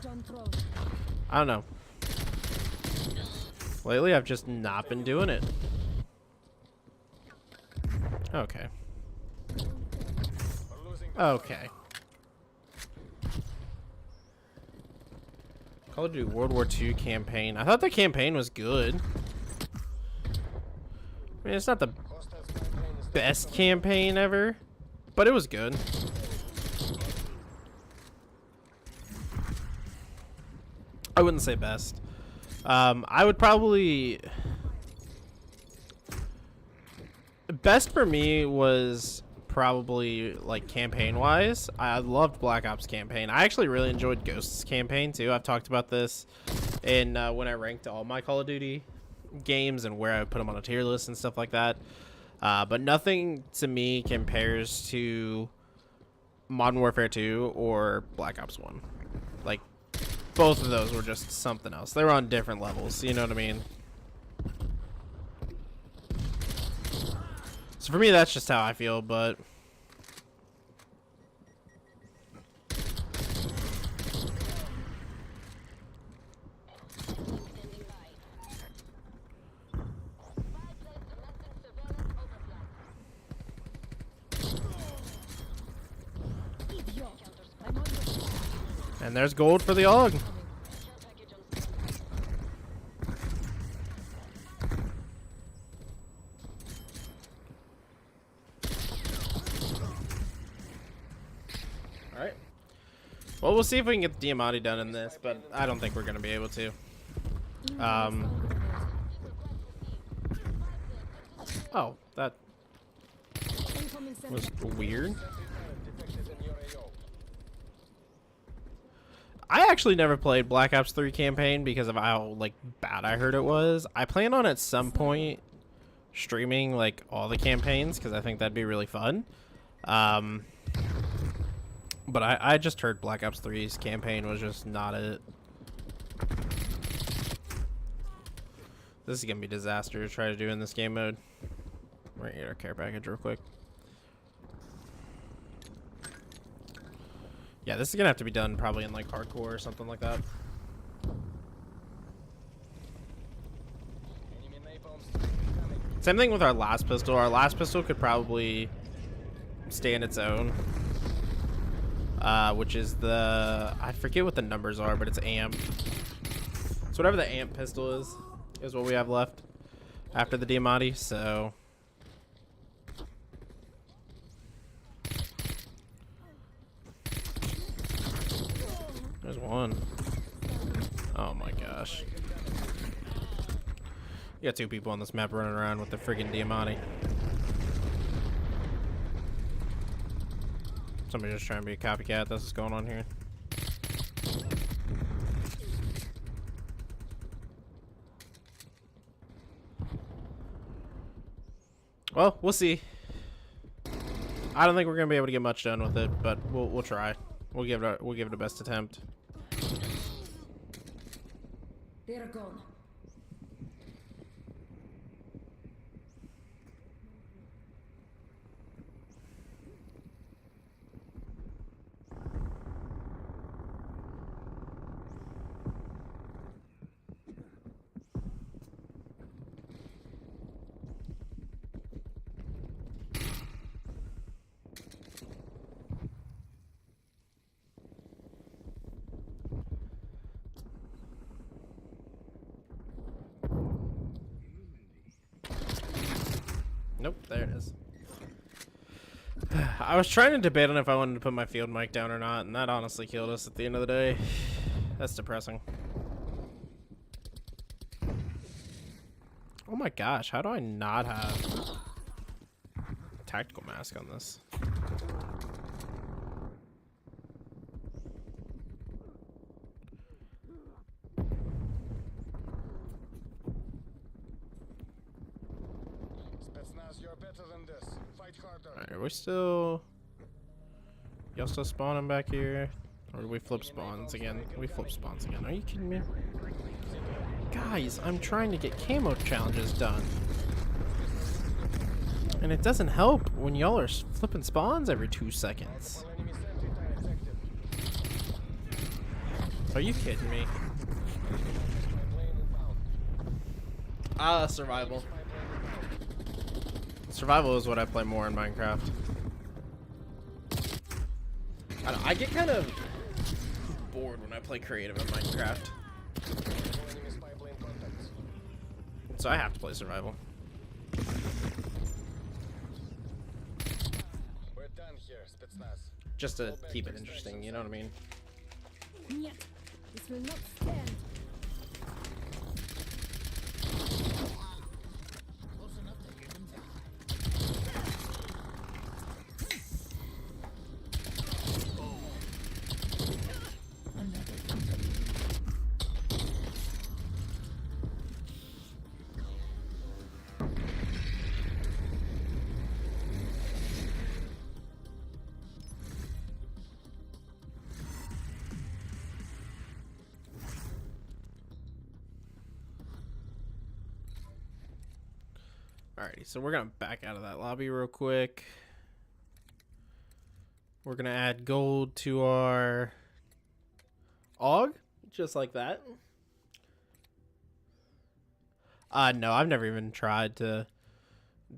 Stun throw. I don't know. Lately, I've just not been doing it. Okay. Okay. Call of Duty World War II campaign. I thought the campaign was good. I mean, it's not the best campaign ever, but it was good. I wouldn't say best. I would probably... Best for me was probably, like, campaign-wise. I loved Black Ops campaign. I actually really enjoyed Ghost's campaign, too. I've talked about this in when I ranked all my Call of Duty games and where I would put them on a tier list and stuff like that. But nothing, to me, compares to Modern Warfare 2 or Black Ops 1. Like, both of those were just something else. They were on different levels, you know what I mean? So for me, that's just how I feel, but... And there's gold for the AUG. Alright. Well, we'll see if we can get the Diamante done in this, but I don't think we're going to be able to. Oh, that was weird. I actually never played Black Ops 3 campaign because of how, like, bad I heard it was. I plan on at some point streaming, like, all the campaigns because I think that'd be really fun. But I just heard Black Ops 3's campaign was just not it. This is going to be a disaster to try to do in this game mode. We're going to get our care package real quick. Yeah, this is going to have to be done probably in, like, hardcore or something like that. Same thing with our last pistol. Our last pistol could probably stand its own. Which is the... I forget what the numbers are, but it's amp. So whatever the amp pistol is what we have left after the Diamante, so... There's one. Oh my gosh. You got two people on this map running around with the friggin' Diamante. Somebody just trying to be a copycat. That's what's going on here. Well, we'll see. I don't think we're gonna be able to get much done with it, but we'll try. We'll give it a best attempt. They're gone. Nope, there it is. I was trying to debate on if I wanted to put my field mic down or not, and that honestly killed us at the end of the day. That's depressing. Oh my gosh, how do I not have tactical mask on this? You're better than this. Fight harder. Alright, are we still... Y'all still spawning back here? Or do we flip spawns again? We flip spawns again. Are you kidding me? Guys, I'm trying to get camo challenges done. And it doesn't help when y'all are flipping spawns every 2 seconds. Enemy sentry turret active. Are you kidding me? Survival. Survival is what I play more in Minecraft. I get kind of bored when I play creative in Minecraft. So I have to play survival. We're done here, Spetsnaz. Just to keep it interesting, you know what I mean? Нет, this will not stand. Alrighty, so we're gonna back out of that lobby real quick. We're gonna add gold to our AUG, just like that. No, I've never even tried to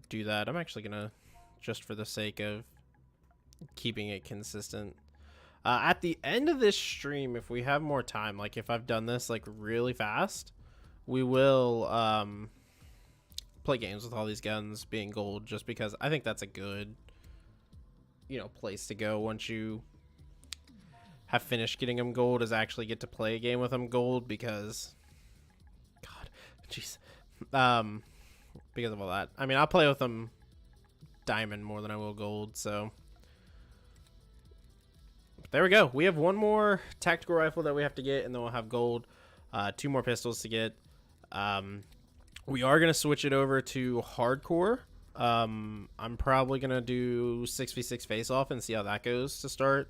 do that. I'm actually gonna, just for the sake of keeping it consistent. At the end of this stream, if we have more time, like if I've done this like really fast, we will play games with all these guns being gold, just because I think that's a good, you know, place to go once you have finished getting them gold, is actually get to play a game with them gold, because God, jeez, because of all that. I mean, I'll play with them diamond more than I will gold, so there we go. We have one more tactical rifle that we have to get, and then we'll have gold. 2 more pistols to get. We are going to switch it over to hardcore. I'm probably going to do 6v6 face-off and see how that goes to start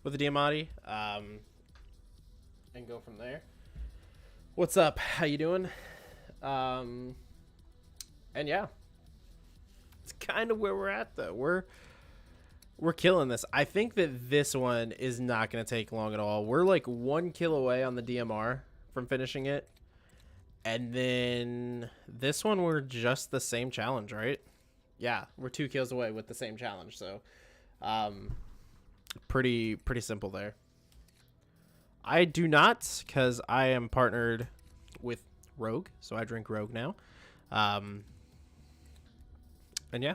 with the Diamatti. And go from there. What's up? How you doing? And yeah. It's kind of where we're at, though. We're killing this. I think that this one is not going to take long at all. We're like 1 kill away on the DMR from finishing it. And then this one, we're just the same challenge, right? Yeah, we're 2 kills away with the same challenge. So, pretty simple there. I do not, because I am partnered with Rogue, so I drink Rogue now. And yeah.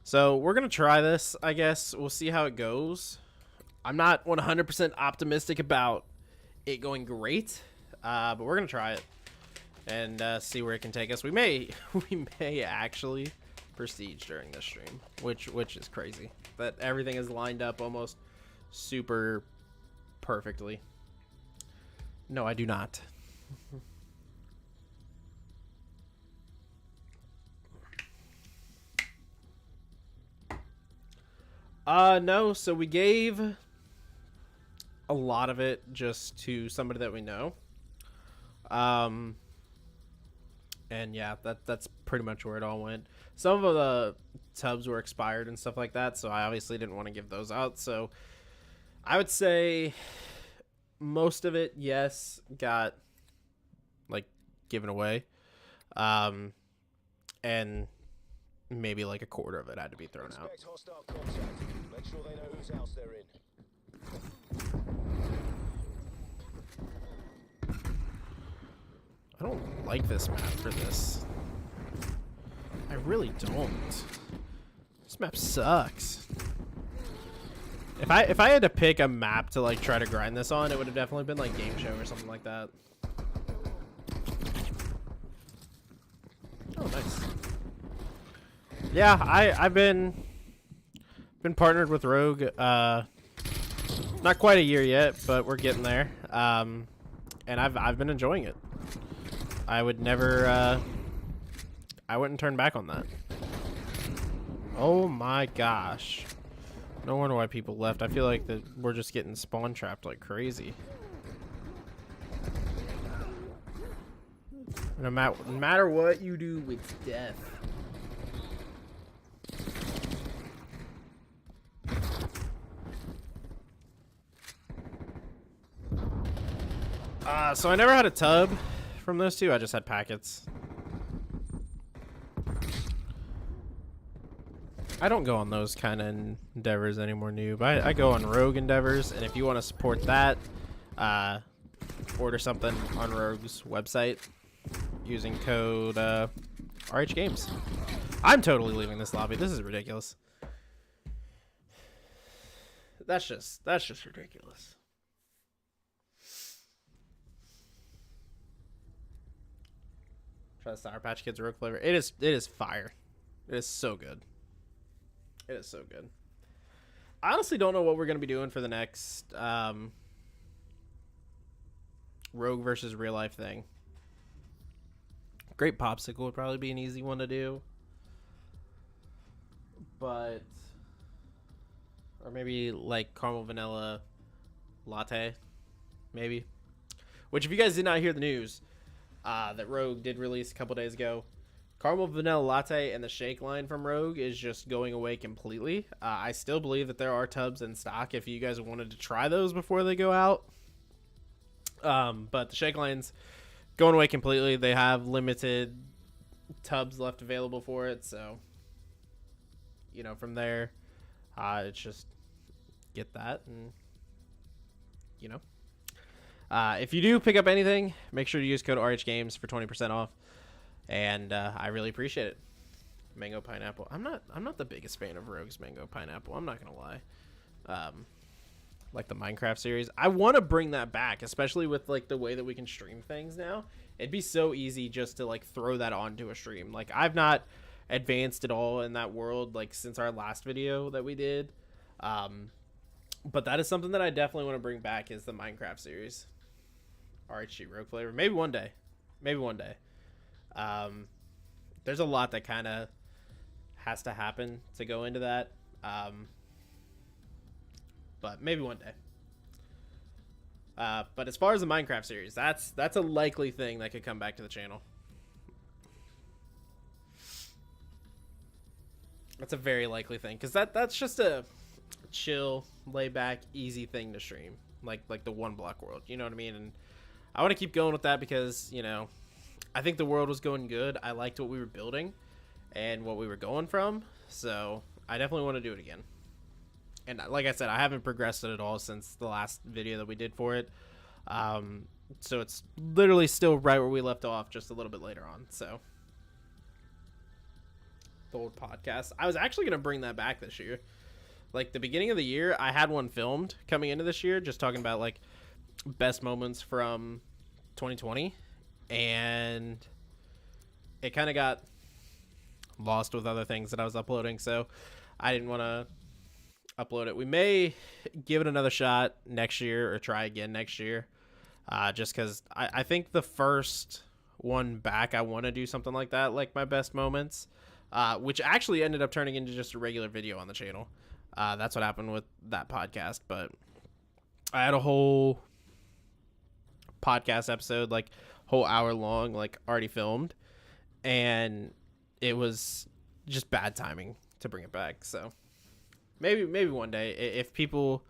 So we're going to try this, I guess. We'll see how it goes. I'm not 100% optimistic about it going great, but we're going to try it and see where it can take us. We may actually prestige during this stream, which is crazy. That everything is lined up almost super perfectly. No, I do not. No, so we gave a lot of it just to somebody that we know. And yeah, that's pretty much where it all went. Some of the tubs were expired and stuff like that, so I obviously didn't want to give those out. So I would say most of it, yes, got like given away. And maybe like a quarter of it had to be thrown out. Expect hostile contact. Make sure they know whose house they're in. I don't like this map for this. I really don't. This map sucks. If I had to pick a map to like try to grind this on, it would have definitely been like Game Show or something like that. Oh, nice. Yeah, I've been partnered with Rogue. Not quite a year yet, but we're getting there. And I've been enjoying it. I would never. I wouldn't turn back on that. Oh my gosh. No wonder why people left. I feel like that we're just getting spawn trapped like crazy. No matter what you do, it's death. So I never had a tub from those two. I just had packets. I don't go on those kind of endeavors anymore, noob. I go on Rogue endeavors, and if you want to support that, order something on Rogue's website using code RH Games. I'm totally leaving this lobby. This is ridiculous. That's just ridiculous. Try the Sour Patch Kids Rogue flavor. It is fire. It is so good. It is so good. I honestly don't know what we're gonna be doing for the next Rogue versus real life thing. Grape popsicle would probably be an easy one to do, but or maybe like caramel vanilla latte, maybe. Which, if you guys did not hear the news, that Rogue did release a couple days ago, caramel vanilla latte and the shake line from Rogue is just going away completely. I still believe that there are tubs in stock if you guys wanted to try those before they go out. But the shake line's going away completely. They have limited tubs left available for it, so you know, from there, it's just get that, and you know, if you do pick up anything, make sure to use code RH Games for 20% off, and I really appreciate it. Mango pineapple. I'm not the biggest fan of Rogue's mango pineapple. I'm not gonna lie. Like the Minecraft series, I want to bring that back, especially with like the way that we can stream things now. It'd be so easy just to like throw that onto a stream. Like, I've not advanced at all in that world like since our last video that we did, but that is something that I definitely want to bring back, is the Minecraft series. RHG Rogue flavor. Maybe one day. There's a lot that kind of has to happen to go into that, but maybe one day. But as far as the Minecraft series, that's a likely thing that could come back to the channel. That's a very likely thing, because that's just a chill, lay back, easy thing to stream, like the one block world. You know what I mean? And I want to keep going with that because, you know, I think the world was going good. I liked what we were building and what we were going from, so I definitely want to do it again. And like I said, I haven't progressed it at all since the last video that we did for it. So it's literally still right where we left off, just a little bit later on. So the old podcast, I was actually going to bring that back this year. Like the beginning of the year, I had one filmed coming into this year, just talking about like best moments from 2020. And it kind of got lost with other things that I was uploading. So I didn't want to upload it. We may give it another shot next year, or try again next year, just because I think the first one back, I want to do something like that, like my best moments, which actually ended up turning into just a regular video on the channel. That's what happened with that podcast, but I had a whole podcast episode, like whole hour long, like already filmed, and it was just bad timing to bring it back. So maybe one day, if people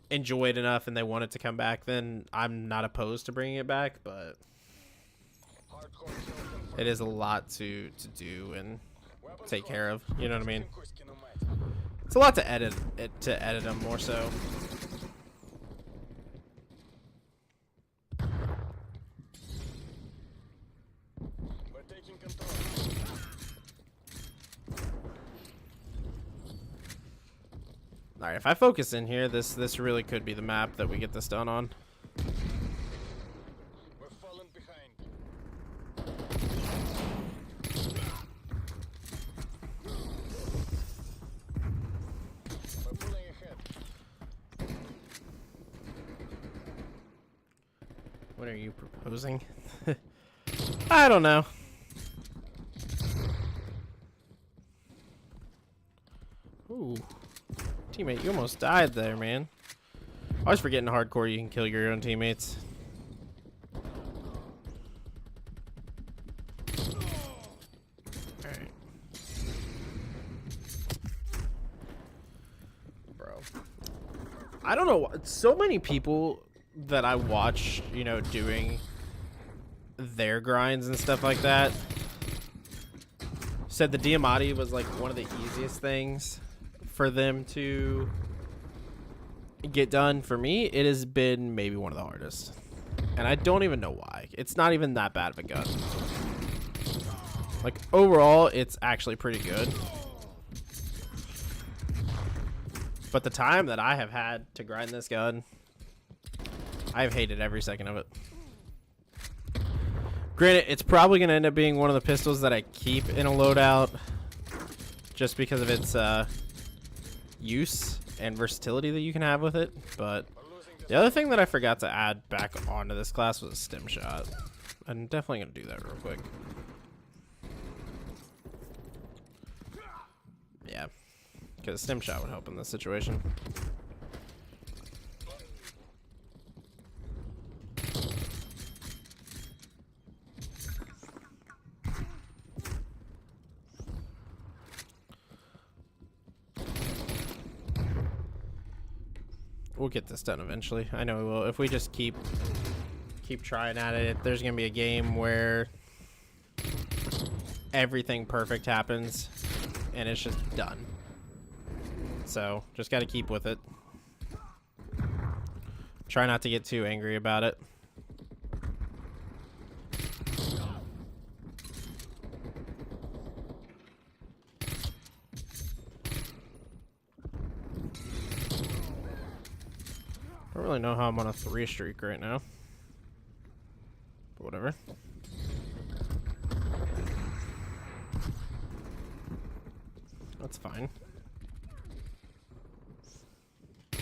enjoy it enough and they want it to come back, then I'm not opposed to bringing it back. But it is a lot to do and take care of. You know what I mean? It's a lot to edit them more so. All right, if I focus in here, this really could be the map that we get this done on. We're falling behind. We're pulling ahead. What are you proposing? I don't know. Ooh. Teammate, you almost died there, man. I always forget in hardcore you can kill your own teammates. I don't know. So many people that I watch, you know, doing their grinds and stuff like that said the Diamatti was like one of the easiest things for them to get done. For me, it has been maybe one of the hardest. And I don't even know why. It's not even that bad of a gun. Like, overall, it's actually pretty good. But the time that I have had to grind this gun, I've hated every second of it. Granted, it's probably going to end up being one of the pistols that I keep in a loadout just because of its use and versatility that you can have with it. But the other thing that I forgot to add back onto this class was a stim shot. I'm definitely going to do that real quick. Yeah, because stim shot would help in this situation. We'll get this done eventually. I know we will. If we just keep trying at it, there's gonna be a game where everything perfect happens and it's just done. So just gotta keep with it. Try not to get too angry about it. I don't really know how I'm on a 3 streak right now. But whatever. That's fine.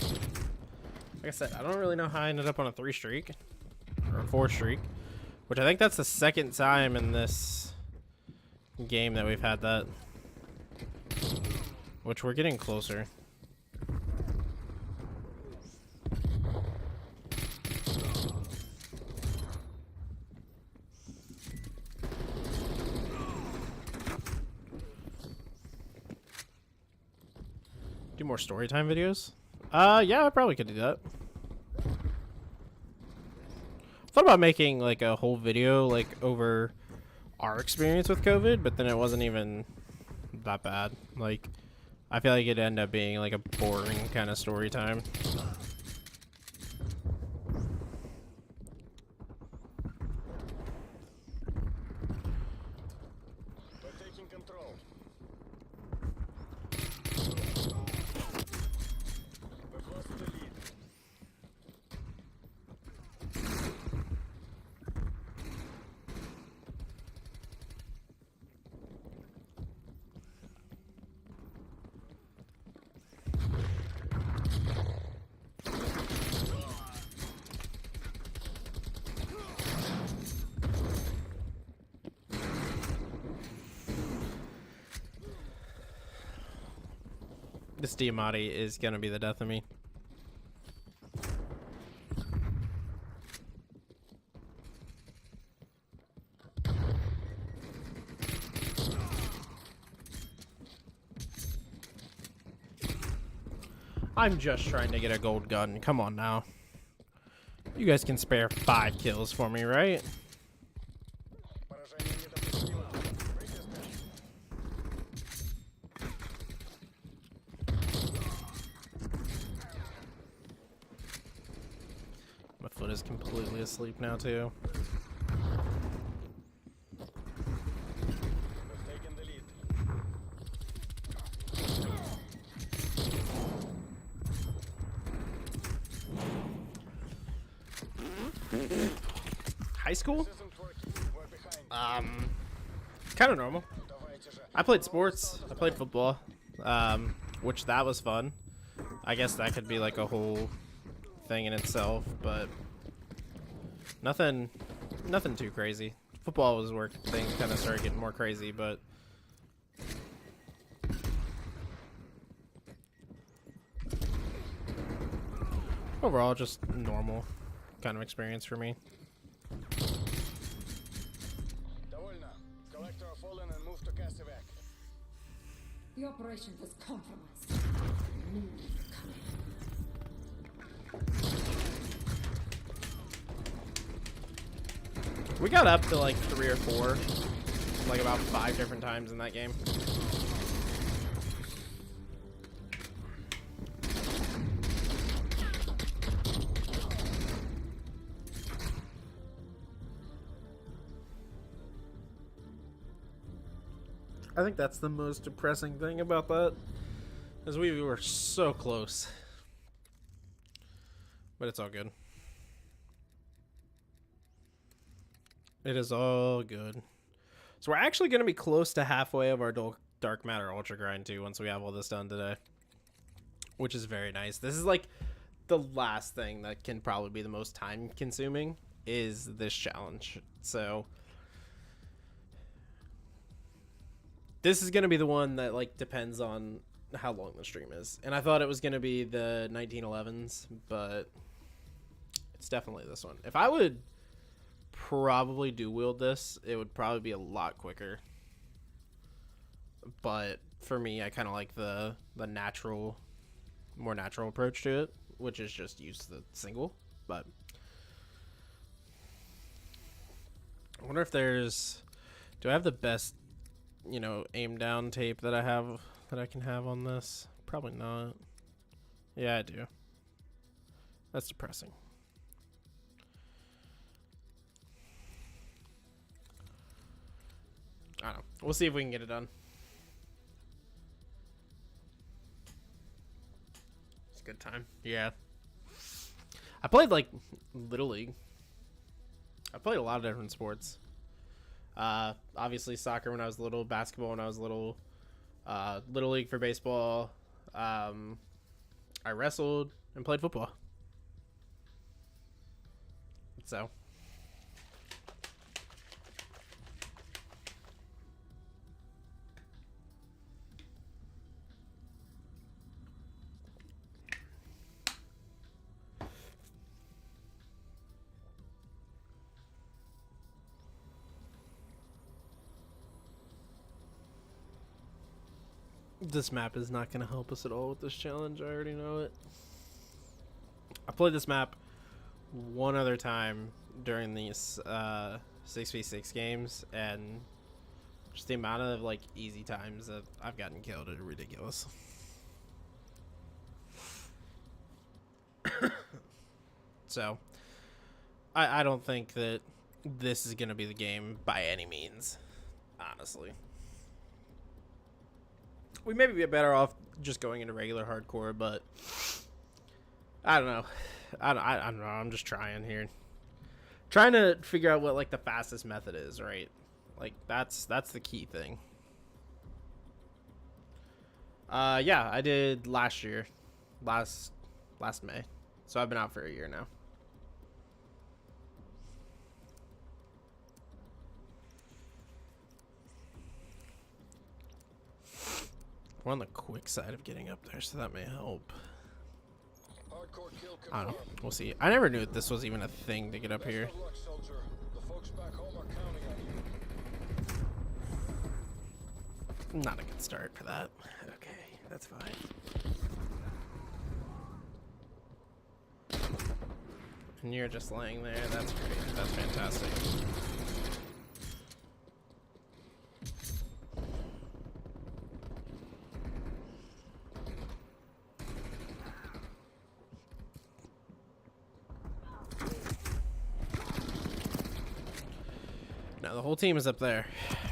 Like I said, I don't really know how I ended up on a 3 streak. Or a 4 streak. Which I think that's the second time in this game that we've had that. Which we're getting closer. Do more storytime videos? Yeah, I probably could do that. Thought about making like a whole video like over our experience with COVID, but then it wasn't even that bad. Like, I feel like it'd end up being like a boring kind of story time. We're taking control. We've lost the lead. This Diamatti is gonna be the death of me. I'm just trying to get a gold gun. Come on now. You guys can spare 5 kills for me, right? Поражение недопустимо. Break this match. My foot is completely asleep now, too. We've taken the lead. High school? This isn't working. We're behind. Kind of normal. Давайте же. I played sports. I played football, which that was fun. I guess that could be like a whole thing in itself, but nothing too crazy. Football was where things kind of started getting more crazy, but overall, just normal kind of experience for me. Довольно. Collector are fallen and move to Casevac. The operation was compromised. Move, Camo. We got up to like 3 or 4, like about 5 different times in that game. I think that's the most depressing thing about that, is we were so close. But it's all good. It is all good. So we're actually going to be close to halfway of our Dark Matter Ultra grind too once we have all this done today. Which is very nice. This is like the last thing that can probably be the most time consuming is this challenge. So this is going to be the one that like depends on how long the stream is. And I thought it was going to be the 1911s, but it's definitely this one. If I would probably do wield this, it would probably be a lot quicker. But for me, I kind of like the natural, more natural approach to it, which is just use the single. But I wonder if there's, do I have the best, you know, aim down tape that I can have on this? Probably not. Yeah, I do. That's depressing. I don't know. We'll see if we can get it done. It's a good time. Yeah. I played like Little League. I played a lot of different sports. Obviously soccer when I was little, basketball when I was little, Little League for baseball. I wrestled and played football. So. This map is not going to help us at all with this challenge. I already know it. I played this map one other time during these 6v6 games, and just the amount of like easy times that I've gotten killed is ridiculous. So I don't think that this is going to be the game by any means, honestly. We maybe be better off just going into regular hardcore, but I don't know. I don't know. I'm just trying here. Trying to figure out what like the fastest method is, right? Like that's the key thing. Yeah, I did last year. Last May. So I've been out for a year now. We're on the quick side of getting up there, so that may help. I don't know. We'll see. I never knew this was even a thing to get up here. Not a good start for that. Okay, that's fine. And you're just laying there. That's great. That's fantastic. Now the whole team is up there.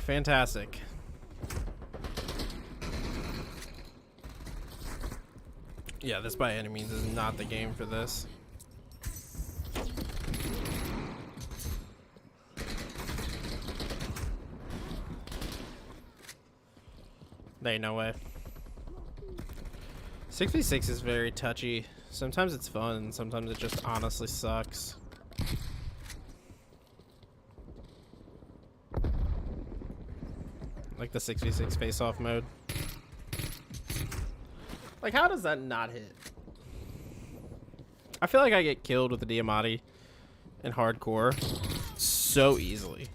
Fantastic. Yeah, this by any means is not the game for this. There ain't no way. 6v6 is very touchy. Sometimes it's fun, sometimes it just honestly sucks. Like the 6v6 face-off mode. Like, how does that not hit? I feel like I get killed with the Diamatti in hardcore so easily.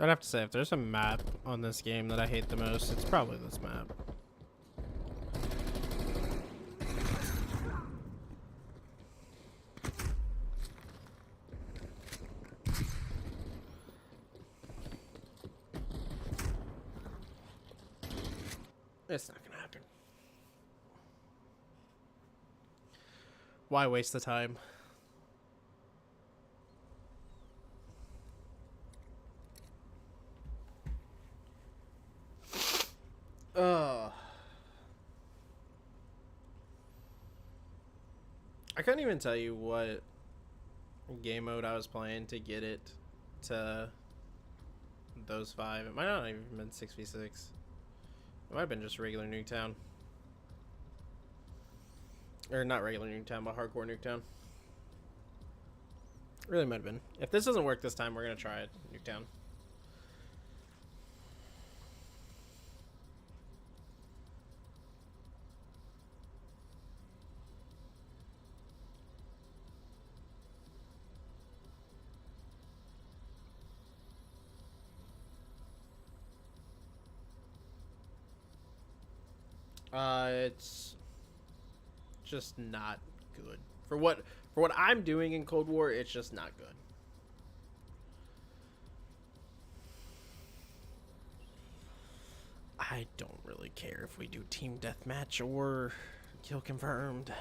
I'd have to say, if there's a map on this game that I hate the most, it's probably this map. It's not gonna happen. Why waste the time? I couldn't even tell you what game mode I was playing to get it to those 5. It might not have even been 6v6. It might have been just regular Nuketown. Or not regular Nuketown, but hardcore Nuketown. Really might have been. If this doesn't work this time, we're going to try it. Nuketown. It's just not good. For what I'm doing in Cold War, it's just not good. I don't really care if we do team deathmatch or kill confirmed.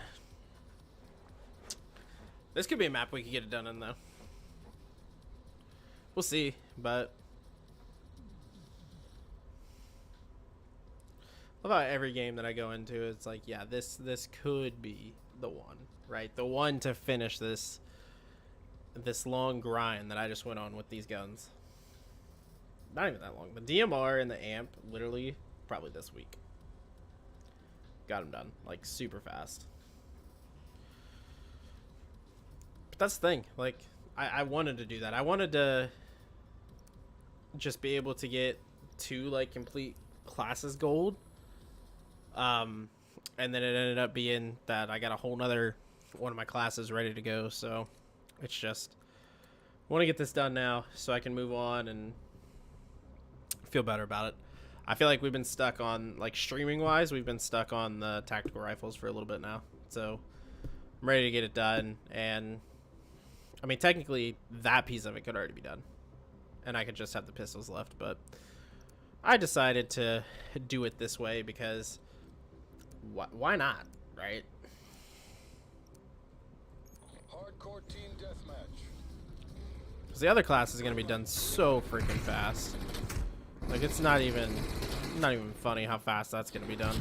This could be a map we could get it done in, though. We'll see, but I love how every game that I go into, it's like, yeah, this could be the one, right? The one to finish this long grind that I just went on with these guns. Not even that long. The DMR and the AMP, literally, probably this week. Got them done, like, super fast. But that's the thing. Like, I wanted to do that. I wanted to just be able to get 2, like, complete classes gold. And then it ended up being that I got a whole nother one of my classes ready to go. So it's just, I want to get this done now so I can move on and feel better about it. I feel like we've been stuck on, like, streaming wise, we've been stuck on the tactical rifles for a little bit now. So I'm ready to get it done. And I mean, technically that piece of it could already be done and I could just have the pistols left, but I decided to do it this way because why not, right? Hardcore team deathmatch. Because the other class is going to be done so freaking fast. Like, it's not even funny how fast that's going to be done.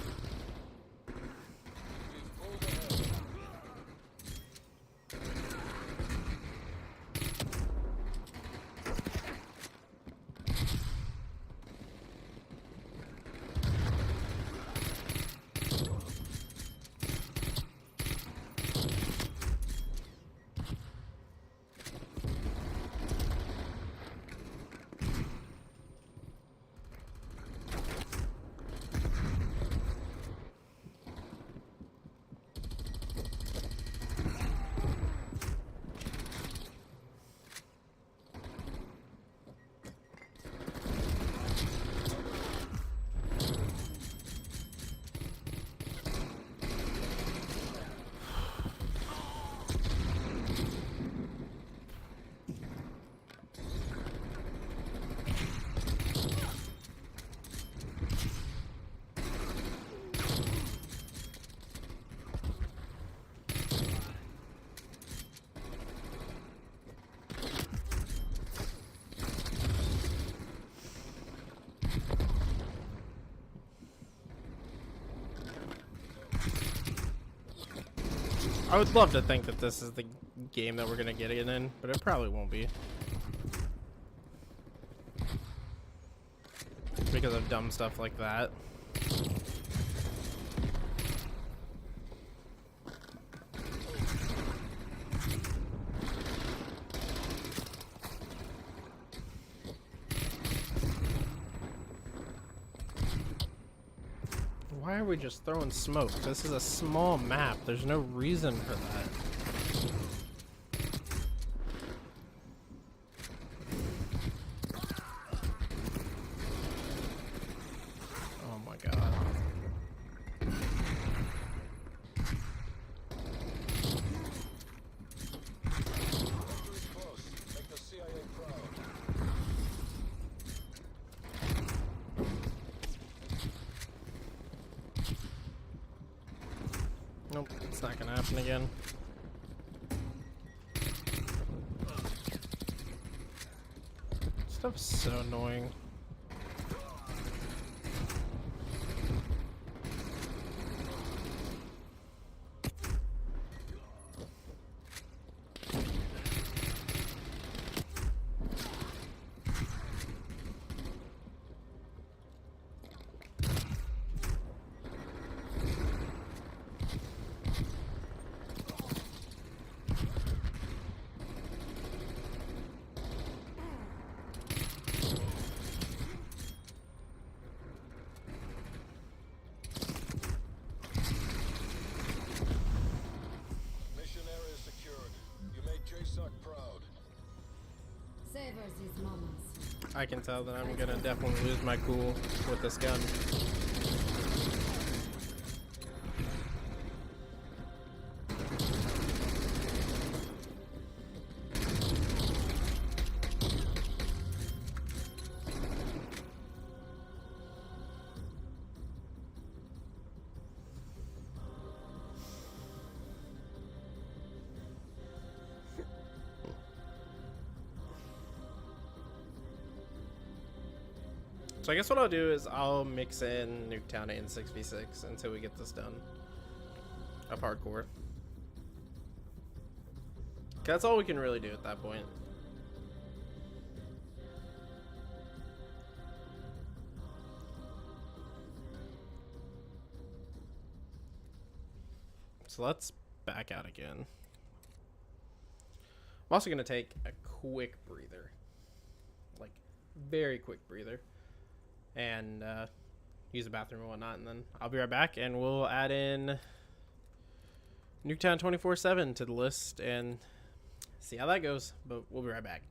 I would love to think that this is the game that we're going to get it in, but it probably won't be. Because of dumb stuff like that. Why are we just throwing smoke? This is a small map. There's no reason for that. Nope, it's not gonna happen again. Stuff is so annoying. Mission area secured. You made JSOC proud. Savers his mamas. I can tell that I'm gonna definitely lose my cool with this gun. So I guess what I'll do is I'll mix in Nuketown and 6v6 until we get this done of hardcore. That's all we can really do at that point. So let's back out again. I'm also going to take a quick breather. Like, very quick breather. And use the bathroom and whatnot, and then I'll be right back, and we'll add in Nuketown 24/7 to the list and see how that goes. But we'll be right back.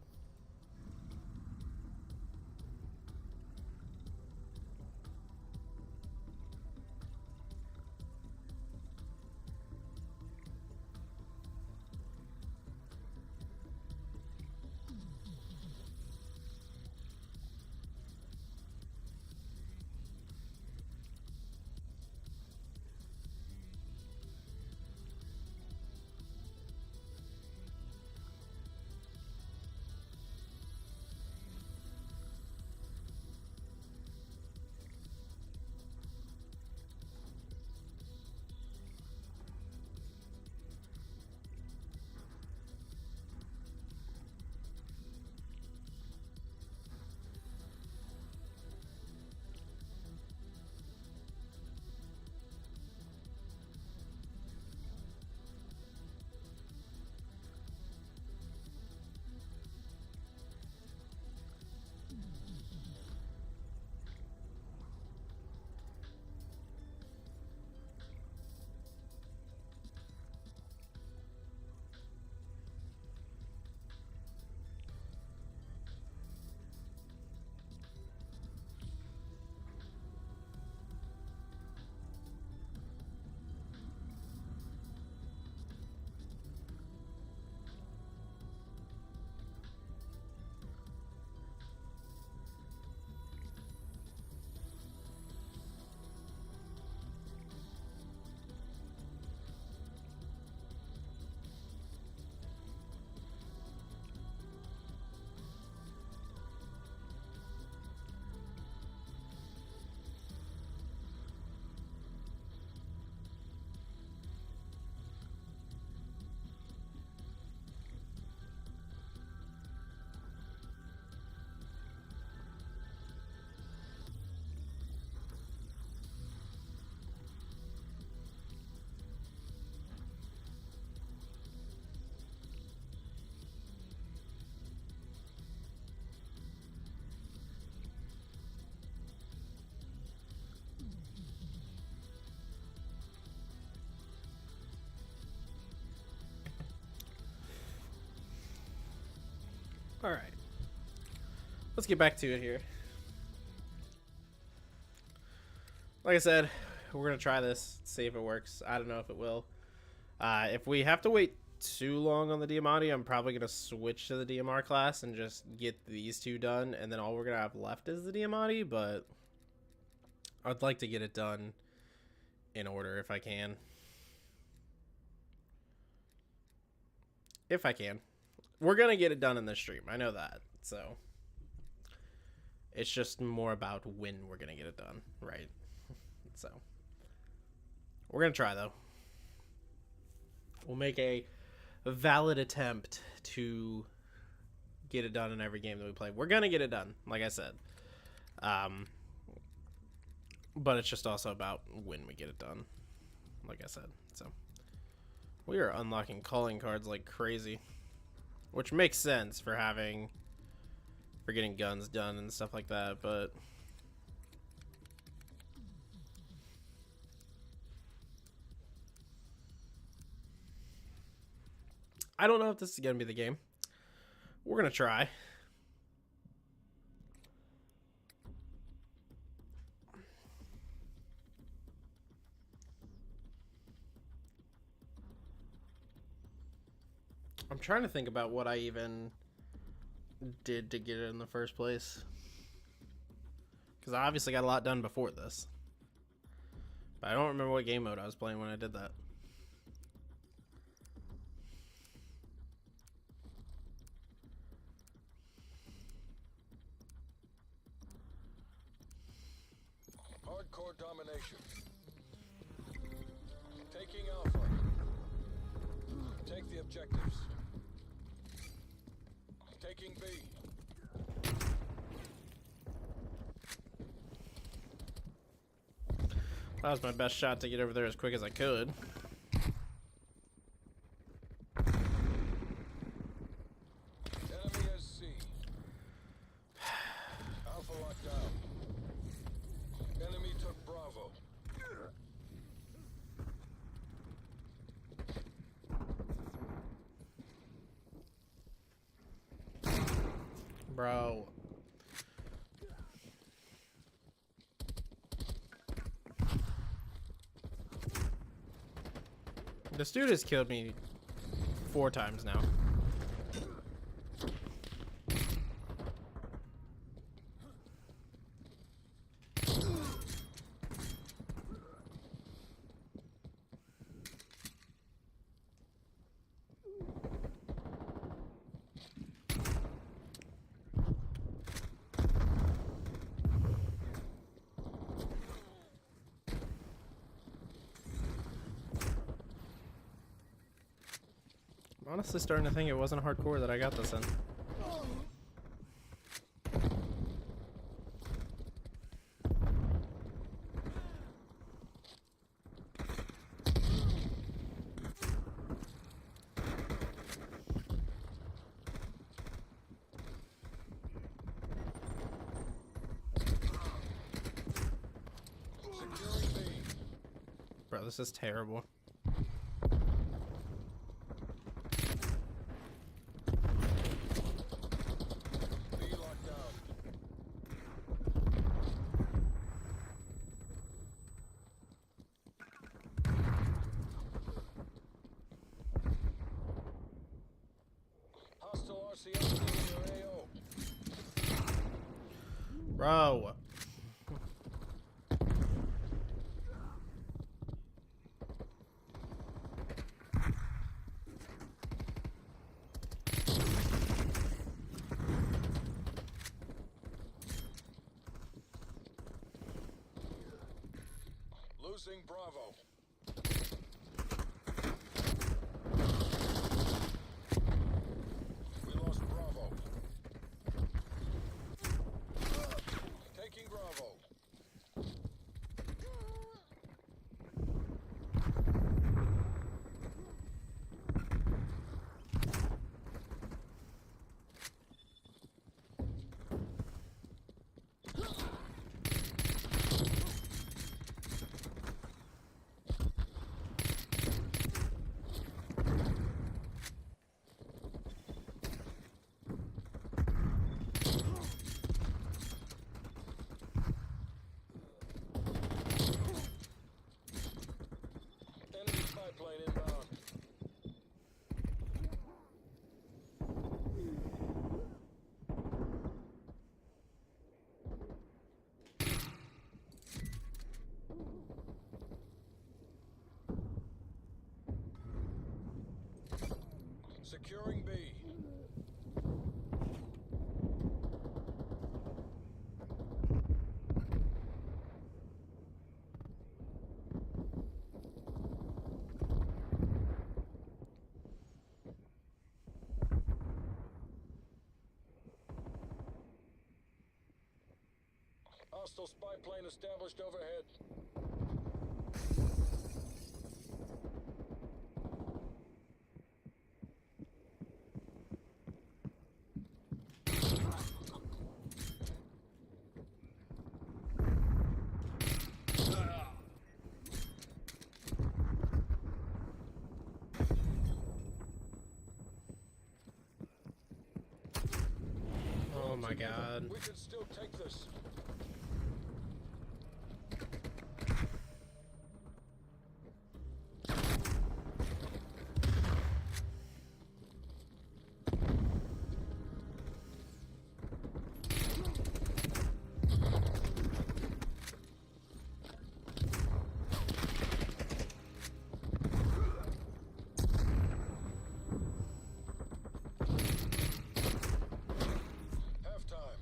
Alright. Let's get back to it here. Like I said, we're going to try this, see if it works. I don't know if it will. If we have to wait too long on the Diamante, I'm probably going to switch to the DMR class and just get these two done, and then all we're going to have left is the Diamante, but I'd like to get it done in order if I can. if I can. We're going to get it done in this stream. I know that. So it's just more about when we're going to get it done, right? So we're going to try, though. We'll make a valid attempt to get it done in every game that we play. We're going to get it done, like I said. But it's just also about when we get it done, like I said. So we are unlocking calling cards like crazy, which makes sense for getting guns done and stuff like that, but I don't know if this is going to be the game. We're going to try. I'm trying to think about what I even did to get it in the first place. Because I obviously got a lot done before this. But I don't remember what game mode I was playing when I did that. Hardcore domination. Taking Alpha. Take the objectives. Taking B. That was my best shot to get over there as quick as I could. Enemy is C. Alpha locked down. Enemy took Bravo. Bro. This dude has killed me 4 times now. I'm honestly starting to think it wasn't hardcore that I got this in. Securing B. Bro, this is terrible. B locked down. Hostile RCXD in your AO. Bro. Losing Bravo. We lost Bravo. Taking Bravo. Securing B. Hostile spy plane established overhead. Oh my god. We can still take this. Halftime.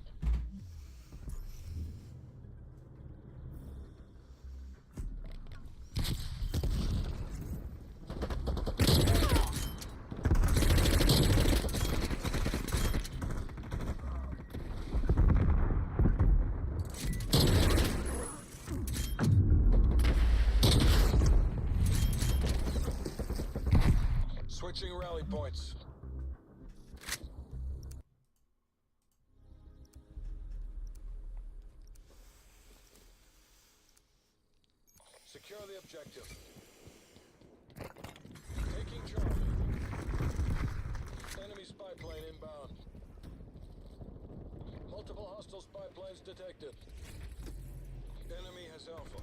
Switching rally points. Secure the objective. Taking Charlie. Enemy spy plane inbound. Multiple hostile spy planes detected. Enemy has Alpha.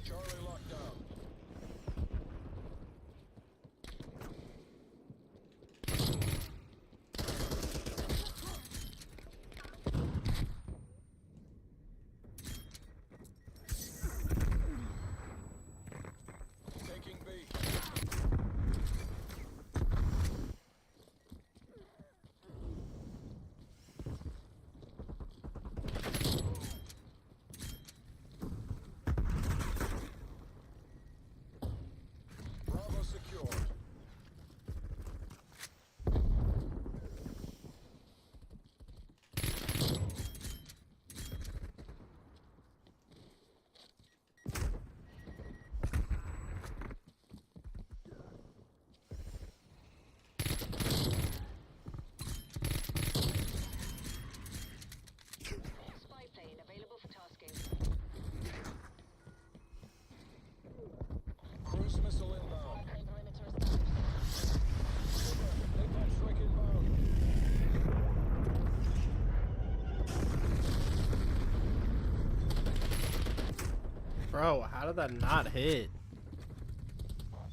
Charlie locked down. Taking B. Bravo secure. Spy plane available for tasking. Cruise missile inbound. Plane perimeter established. Napalm strike inbound. Bro, how did that not hit?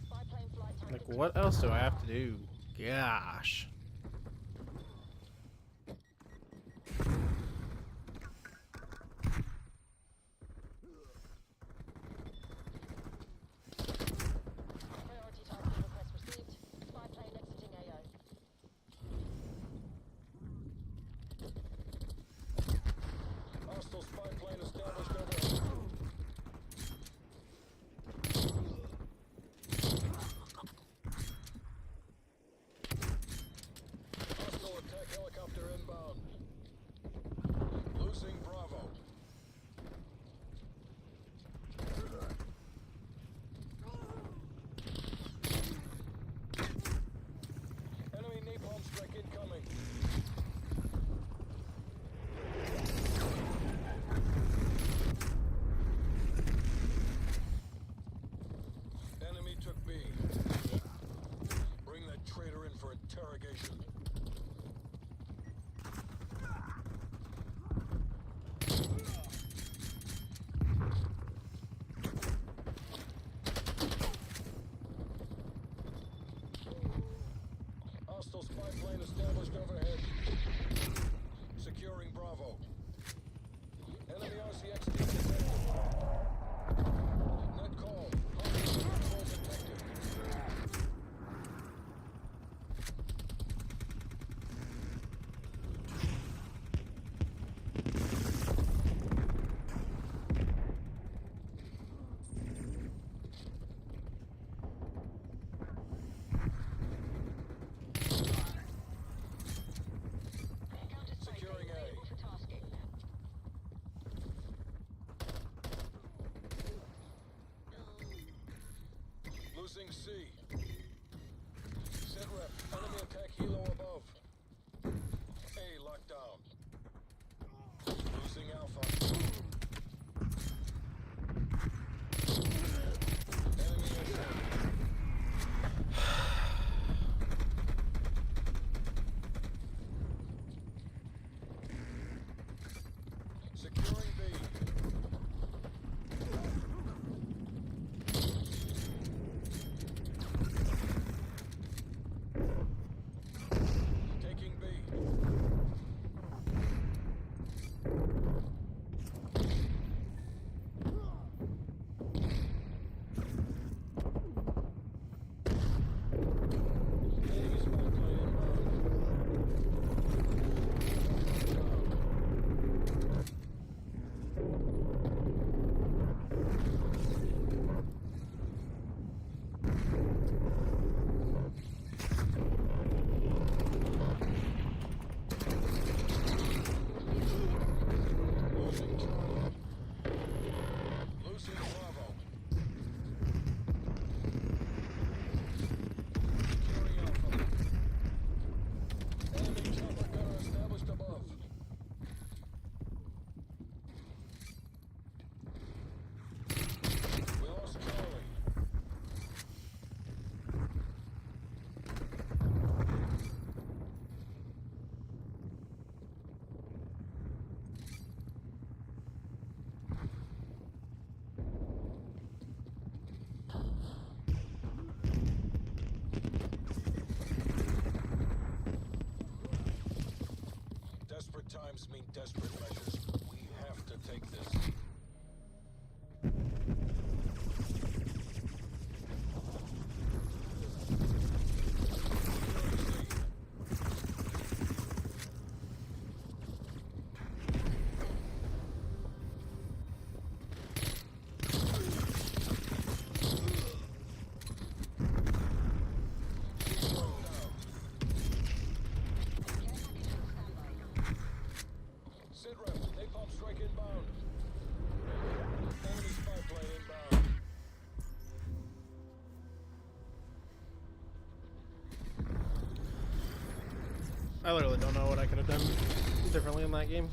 Spy plane flight Like, target. what else do I have to do? Gosh. Priority targeting request received. Spy plane exiting AO. Hostile spy plane established overhead. Hostile attack helicopter inbound. Losing Bravo. Enemy napalm strike incoming. Enemy took B. Bring that traitor in for interrogation. Hostile spy plane established overhead. Securing Bravo. Enemy RCXD detected. Net call. Hostile control detected. Losing C. Sit rep. Enemy attack helo above. A locked down. Losing Alpha. Enemy inside. Securing B. Taking B. Enemy spy plane inbound. Losing Charlie. Losing Bravo. Securing Alpha. Enemy chopper gunner established above. We lost Charlie. Desperate times mean desperate measures. We have to take this. Sit rep. Napalm strike inbound. Enemy spy plane inbound. I literally don't know what I could have done differently in that game.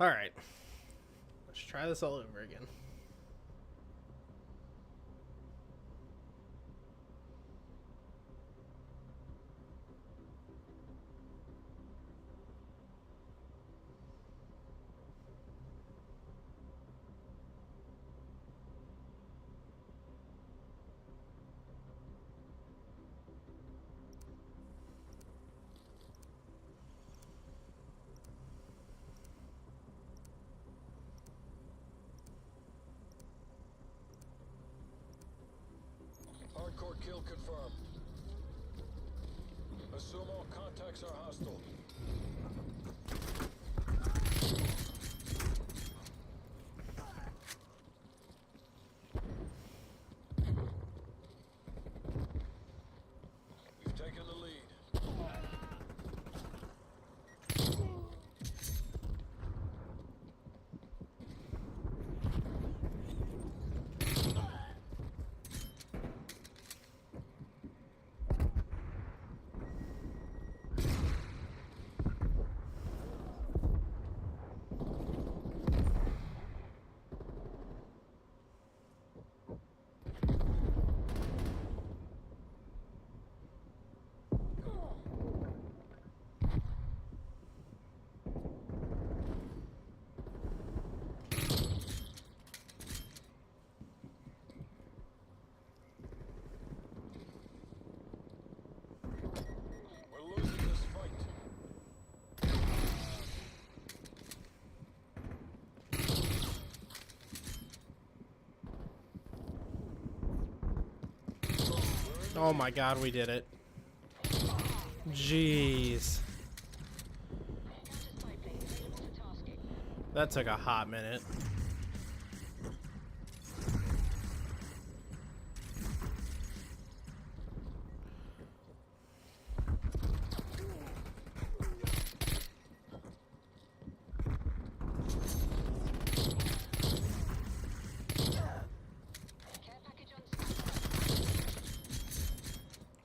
Alright. Let's try this all over again. Hardcore kill confirmed. Assume all contacts are hostile. We've taken the lead. We're losing this fight. Oh my god, we did it. Jeez. That took a hot minute.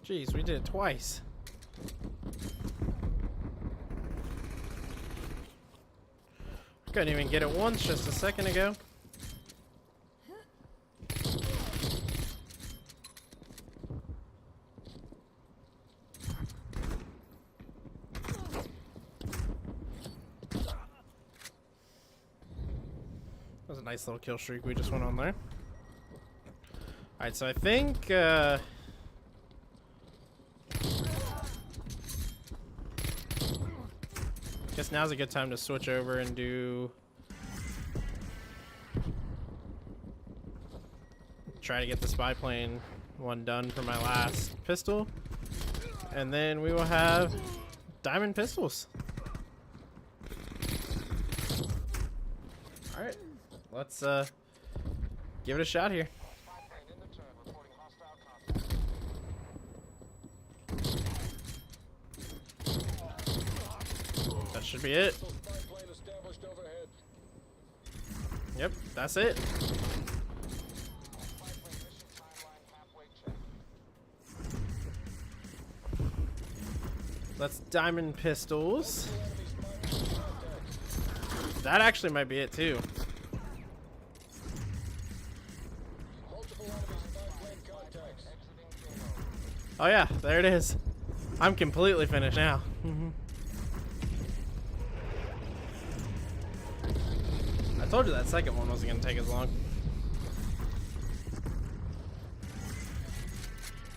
Jeez, we did it twice. Couldn't even get it once just a second ago. That was a nice little kill streak we just went on there. Alright, so I think guess now's a good time to switch over and try to get the spy plane one done for my last pistol, and then we will have diamond pistols. All right, let's give it a shot here. That should be it. Yep, that's it. Let's diamond pistols. That actually might be it too. Oh yeah, there it is. I'm completely finished now. I told you that second one wasn't going to take as long.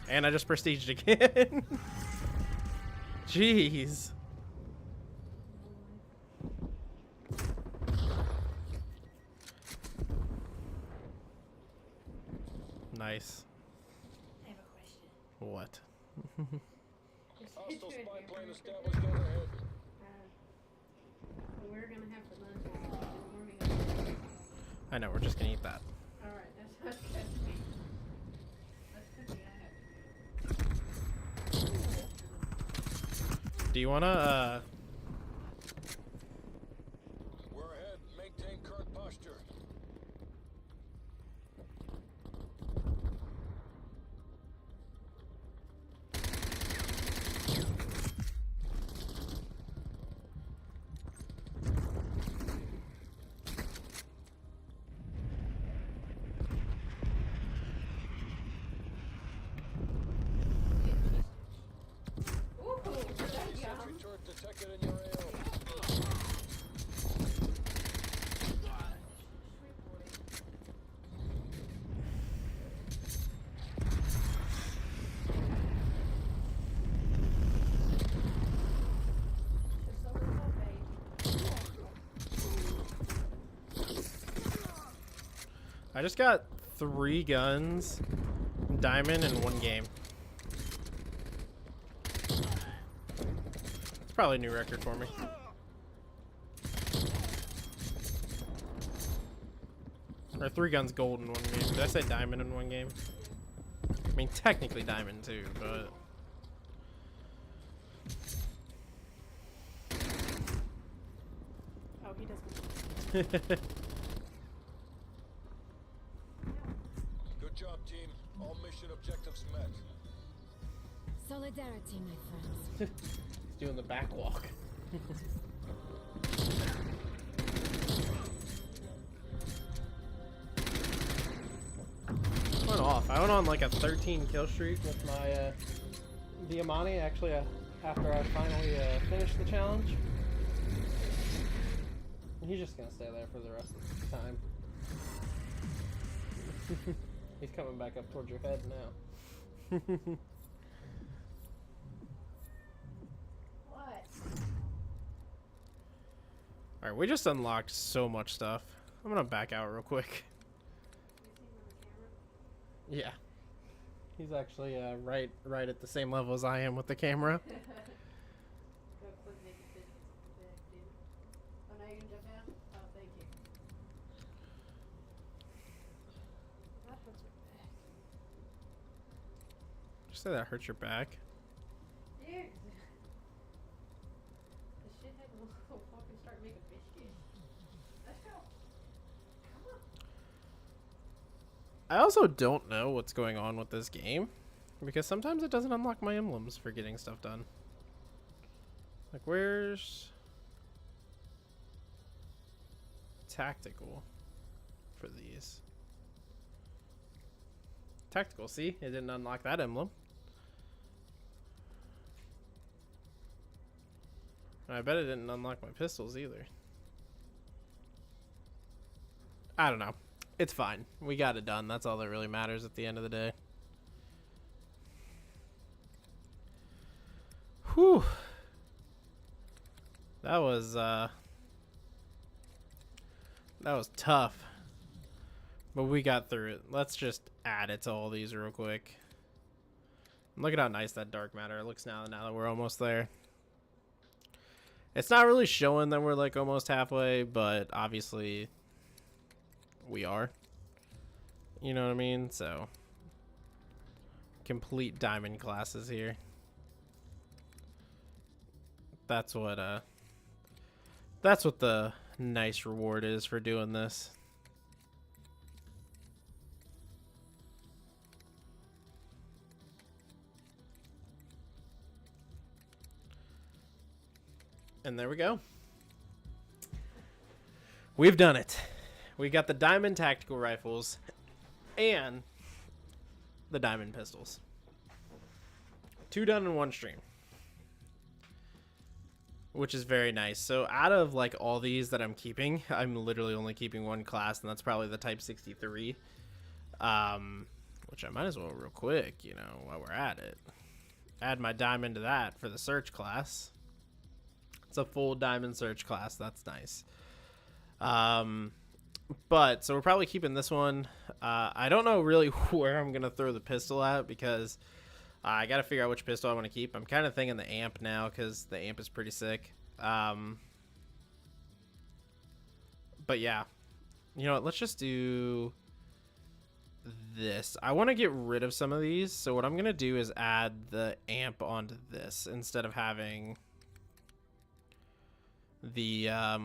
And I just prestiged again. Jeez. Nice. I have a question. What? Hostile spy plane established overhead. We're gonna have for lunch. I know, we're just going to eat that. Alright, that's good. That's cookie I have. Do you want to, We're ahead. Maintain current posture. Ooh, that's Sentry yum. turret detected in your AO. I just got 3 guns diamond in one game. It's probably a new record for me. Or 3 guns gold in one game. Did I say diamond in one game? I mean, technically diamond too, but... Oh, he doesn't. Good job, team. All mission objectives met. Solidarity, my friends. He's doing the back walk. Went off. I went on like a 13 kill streak with my Diamante actually after I finally finished the challenge. He's just gonna stay there for the rest of the time. He's coming back up towards your head now. What? Alright, we just unlocked so much stuff. I'm gonna back out real quick. Yeah. He's actually right at the same level as I am with the camera. Go quick naked biscuits. Oh, now you can jump down? Oh, thank you. That hurts my back. Did you say that hurts your back? Dude! The shithead will fucking start making biscuits. Let's go. Come on. I also don't know what's going on with this game, because sometimes it doesn't unlock my emblems for getting stuff done. Like, where's tactical for these? Tactical, see? It didn't unlock that emblem. And I bet it didn't unlock my pistols either. I don't know. It's fine. We got it done. That's all that really matters at the end of the day. Whew. That was tough. But we got through it. Let's just add it to all these real quick. Look at how nice that dark matter looks now that we're almost there. It's not really showing that we're like almost halfway, but obviously we are. You know what I mean? So complete diamond classes here. That's what the nice reward is for doing this. And there we go. We've done it. We got the diamond tactical rifles and the diamond pistols. 2 done in one stream. Which is very nice. So out of like all these that I'm keeping, I'm literally only keeping one class, and that's probably the Type 63. Which I might as well real quick, you know, while we're at it. Add my diamond to that for the search class. It's a full diamond search class. That's nice. But so we're probably keeping this one. I don't know really where I'm gonna throw the pistol at, because I gotta figure out which pistol I want to keep. I'm kind of thinking the amp now, because the amp is pretty sick. But yeah, you know what? Let's just do this. I want to get rid of some of these, so what I'm gonna do is add the amp onto this instead of having the I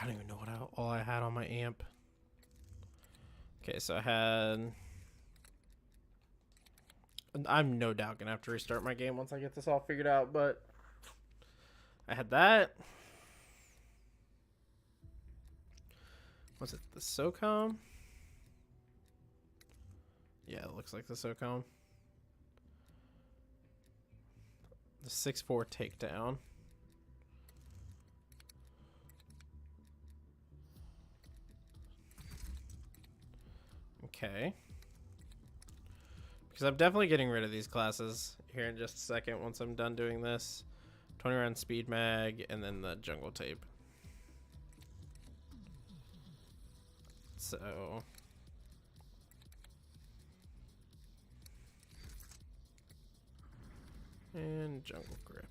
don't even know what all I had on my amp. Okay, so I had... I'm no doubt gonna have to restart my game once I get this all figured out, but I had that. Was it the SOCOM? Yeah, it looks like the SOCOM. The 6.4 takedown. Okay. Because I'm definitely getting rid of these classes here in just a second once I'm done doing this. 20 round speed mag and then the jungle tape. So and jungle grip.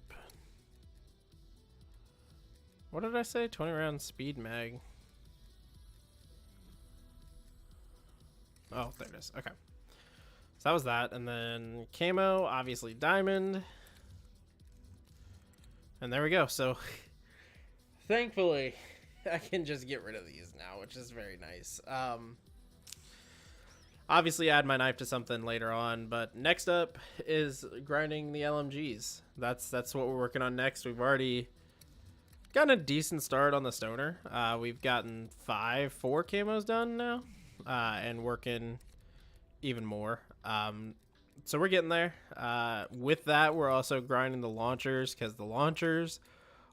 What did I say? 20 round speed mag. Oh, there it is. Okay. So that was that. And then camo, obviously diamond. And there we go. So thankfully, I can just get rid of these now, which is very nice. Obviously add my knife to something later on, but next up is grinding the LMGs. That's what we're working on next. We've already gotten a decent start on the stoner. We've gotten 4 camos done now, and working even more. So we're getting there. With that, we're also grinding the launchers, because the launchers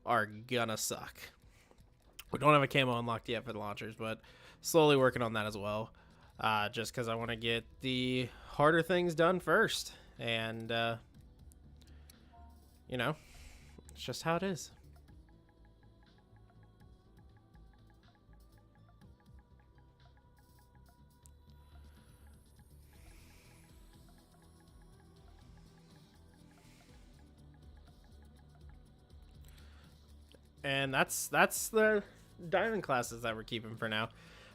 are gonna suck. We don't have a camo unlocked yet for the launchers, but slowly working on that as well. Just because I want to get the harder things done first. And, you know, it's just how it is. And that's the diamond classes that we're keeping for now.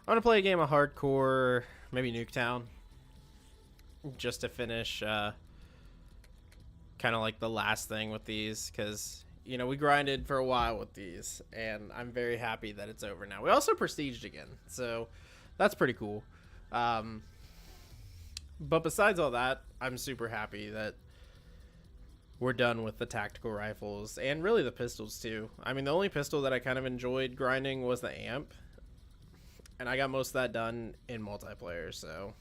I want to play a game of hardcore, maybe Nuketown, just to finish kind of like the last thing with these, because, you know, we grinded for a while with these, and I'm very happy that it's over now. We also prestiged again, so that's pretty cool. But besides all that, I'm super happy that we're done with the tactical rifles, and really the pistols too. I mean, the only pistol that I kind of enjoyed grinding was the amp. And I got most of that done in multiplayer, so.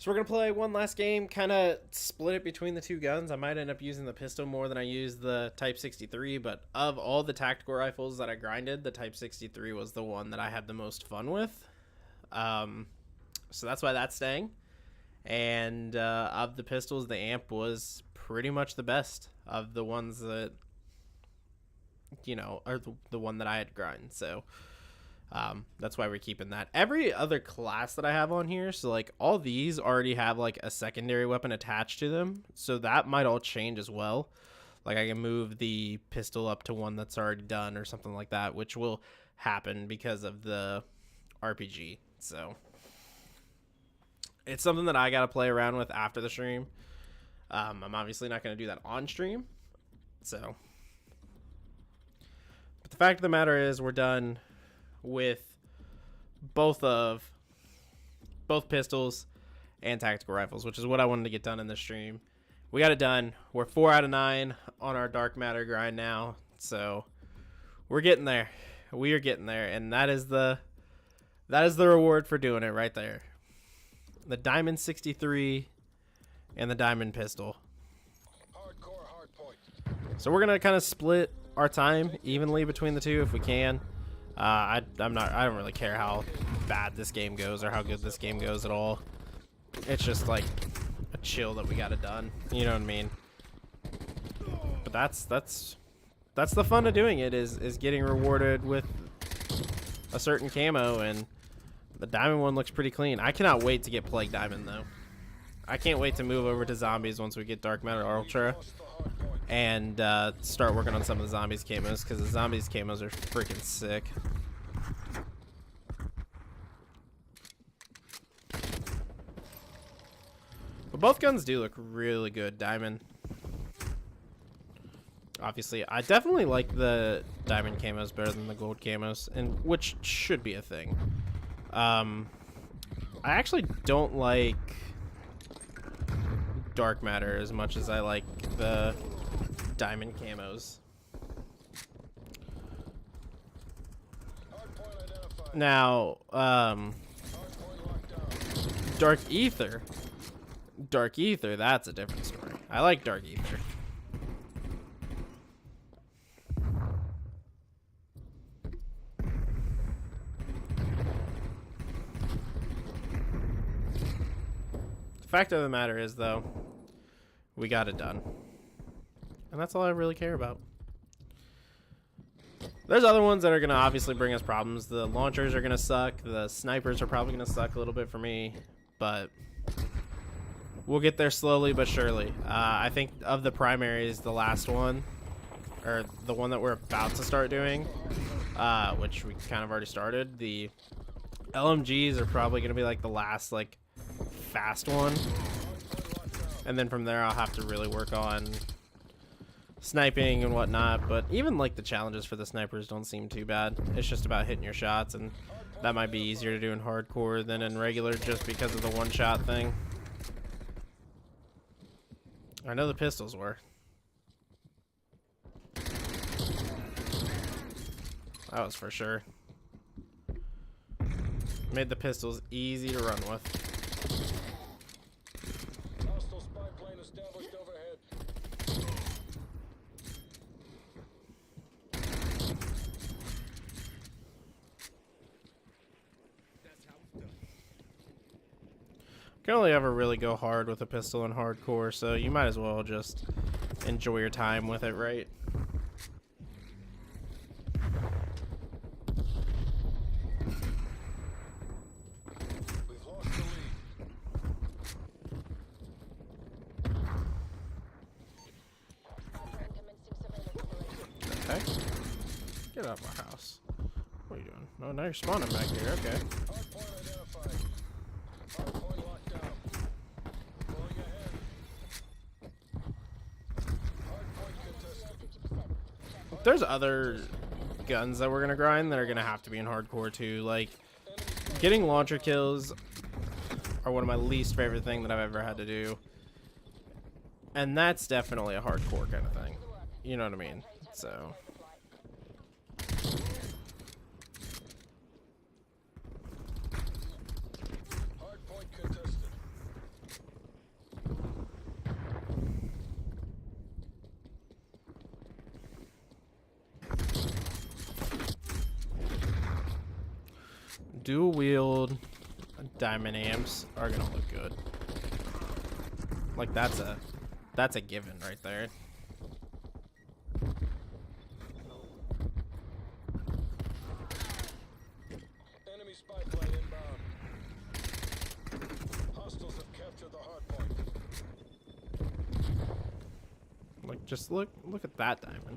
So we're going to play one last game, kind of split it between the two guns. I might end up using the pistol more than I use the Type 63, but of all the tactical rifles that I grinded, the Type 63 was the one that I had the most fun with. So that's why that's staying. And of the pistols, the amp was pretty much the best of the ones that, you know, are the one that I had grind. So that's why we're keeping that. Every other class that I have on here, so like all these already have like a secondary weapon attached to them, so that might all change as well. Like I can move the pistol up to one that's already done or something like that, which will happen because of the RPG. So it's something that I gotta play around with after the stream. I'm obviously not gonna do that on stream, so. But the fact of the matter is, we're done with both pistols and tactical rifles, which is what I wanted to get done in this stream. We got it done. We're 4 out of 9 on our dark matter grind now, so we're getting there. We are getting there, and that is the reward for doing it right there. The diamond 63 and the diamond pistol. Hardcore hard point. So we're gonna kind of split our time evenly between the two if we can. I don't really care how bad this game goes or how good this game goes at all. It's just like a chill that we got it done. You know what I mean? But that's the fun of doing it, is getting rewarded with a certain camo, and the diamond one looks pretty clean. I cannot wait to get Plague Diamond though. I can't wait to move over to zombies once we get Dark Matter Ultra and start working on some of the zombies camos, because the zombies camos are freaking sick. But both guns do look really good. Diamond, obviously, I definitely like the diamond camos better than the gold camos, and which should be a thing. I actually don't like dark matter as much as I like the diamond camos. Now, Dark Ether, that's a different story. I like Dark Ether. The fact of the matter is, though, we got it done. And that's all I really care about. There's other ones that are going to obviously bring us problems. The launchers are going to suck. The snipers are probably going to suck a little bit for me. But we'll get there slowly but surely. I think of the primaries, the last one, or the one that we're about to start doing, which we kind of already started, the LMGs are probably going to be like the last like fast one. And then from there I'll have to really work on sniping and whatnot, but even like the challenges for the snipers don't seem too bad. It's just about hitting your shots, and that might be easier to do in hardcore than in regular just because of the one shot thing. I know the pistols were. That was for sure. Made the pistols easy to run with. Hostile spy plane established overhead. Can only ever really go hard with a pistol in hardcore, so you might as well just enjoy your time with it, right? We've lost the lead. Hardpoint commencing surveillance operation. Okay. Get out of my house. What are you doing? Oh, now you're spawning back here. Okay. Hardpoint identified. Hardpoint locked down. Going ahead. Hardpoint contested. 50%. There's other guns that we're gonna grind that are gonna have to be in hardcore too. Like, getting launcher kills are one of my least favorite things that I've ever had to do. And that's definitely a hardcore kind of thing. You know what I mean? So... Hardpoint contested. dual wield diamond amps are gonna look good. Like that's a given right there. Enemy spy plane inbound. Hostiles have captured the hardpoint. Like just look at that diamond.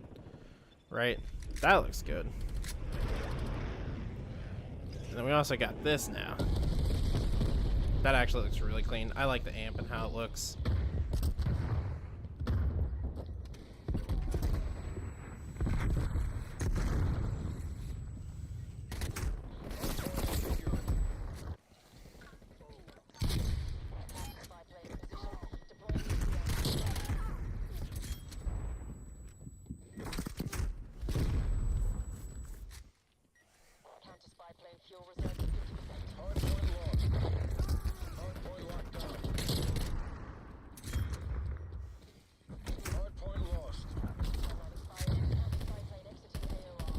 Right? That looks good. And then we also got this now. That actually looks really clean. I like the amp and how it looks. Spy plane in position. Deploying UAV. Counter spy plane fuel reserve is 50%. Hardpoint lost. Hardpoint locked down. Hardpoint lost. Counter spy plane exiting AOR.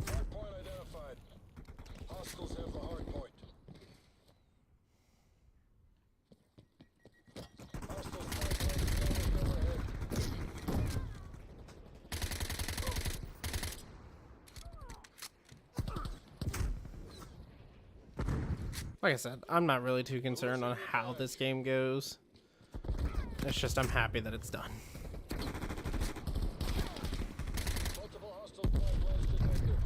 Hardpoint identified. Hostiles have the hardpoint. Hostile spy plane established overhead. Like I said, I'm not really too concerned on how this game goes. It's just I'm happy that it's done. Multiple hostile spy planes detected.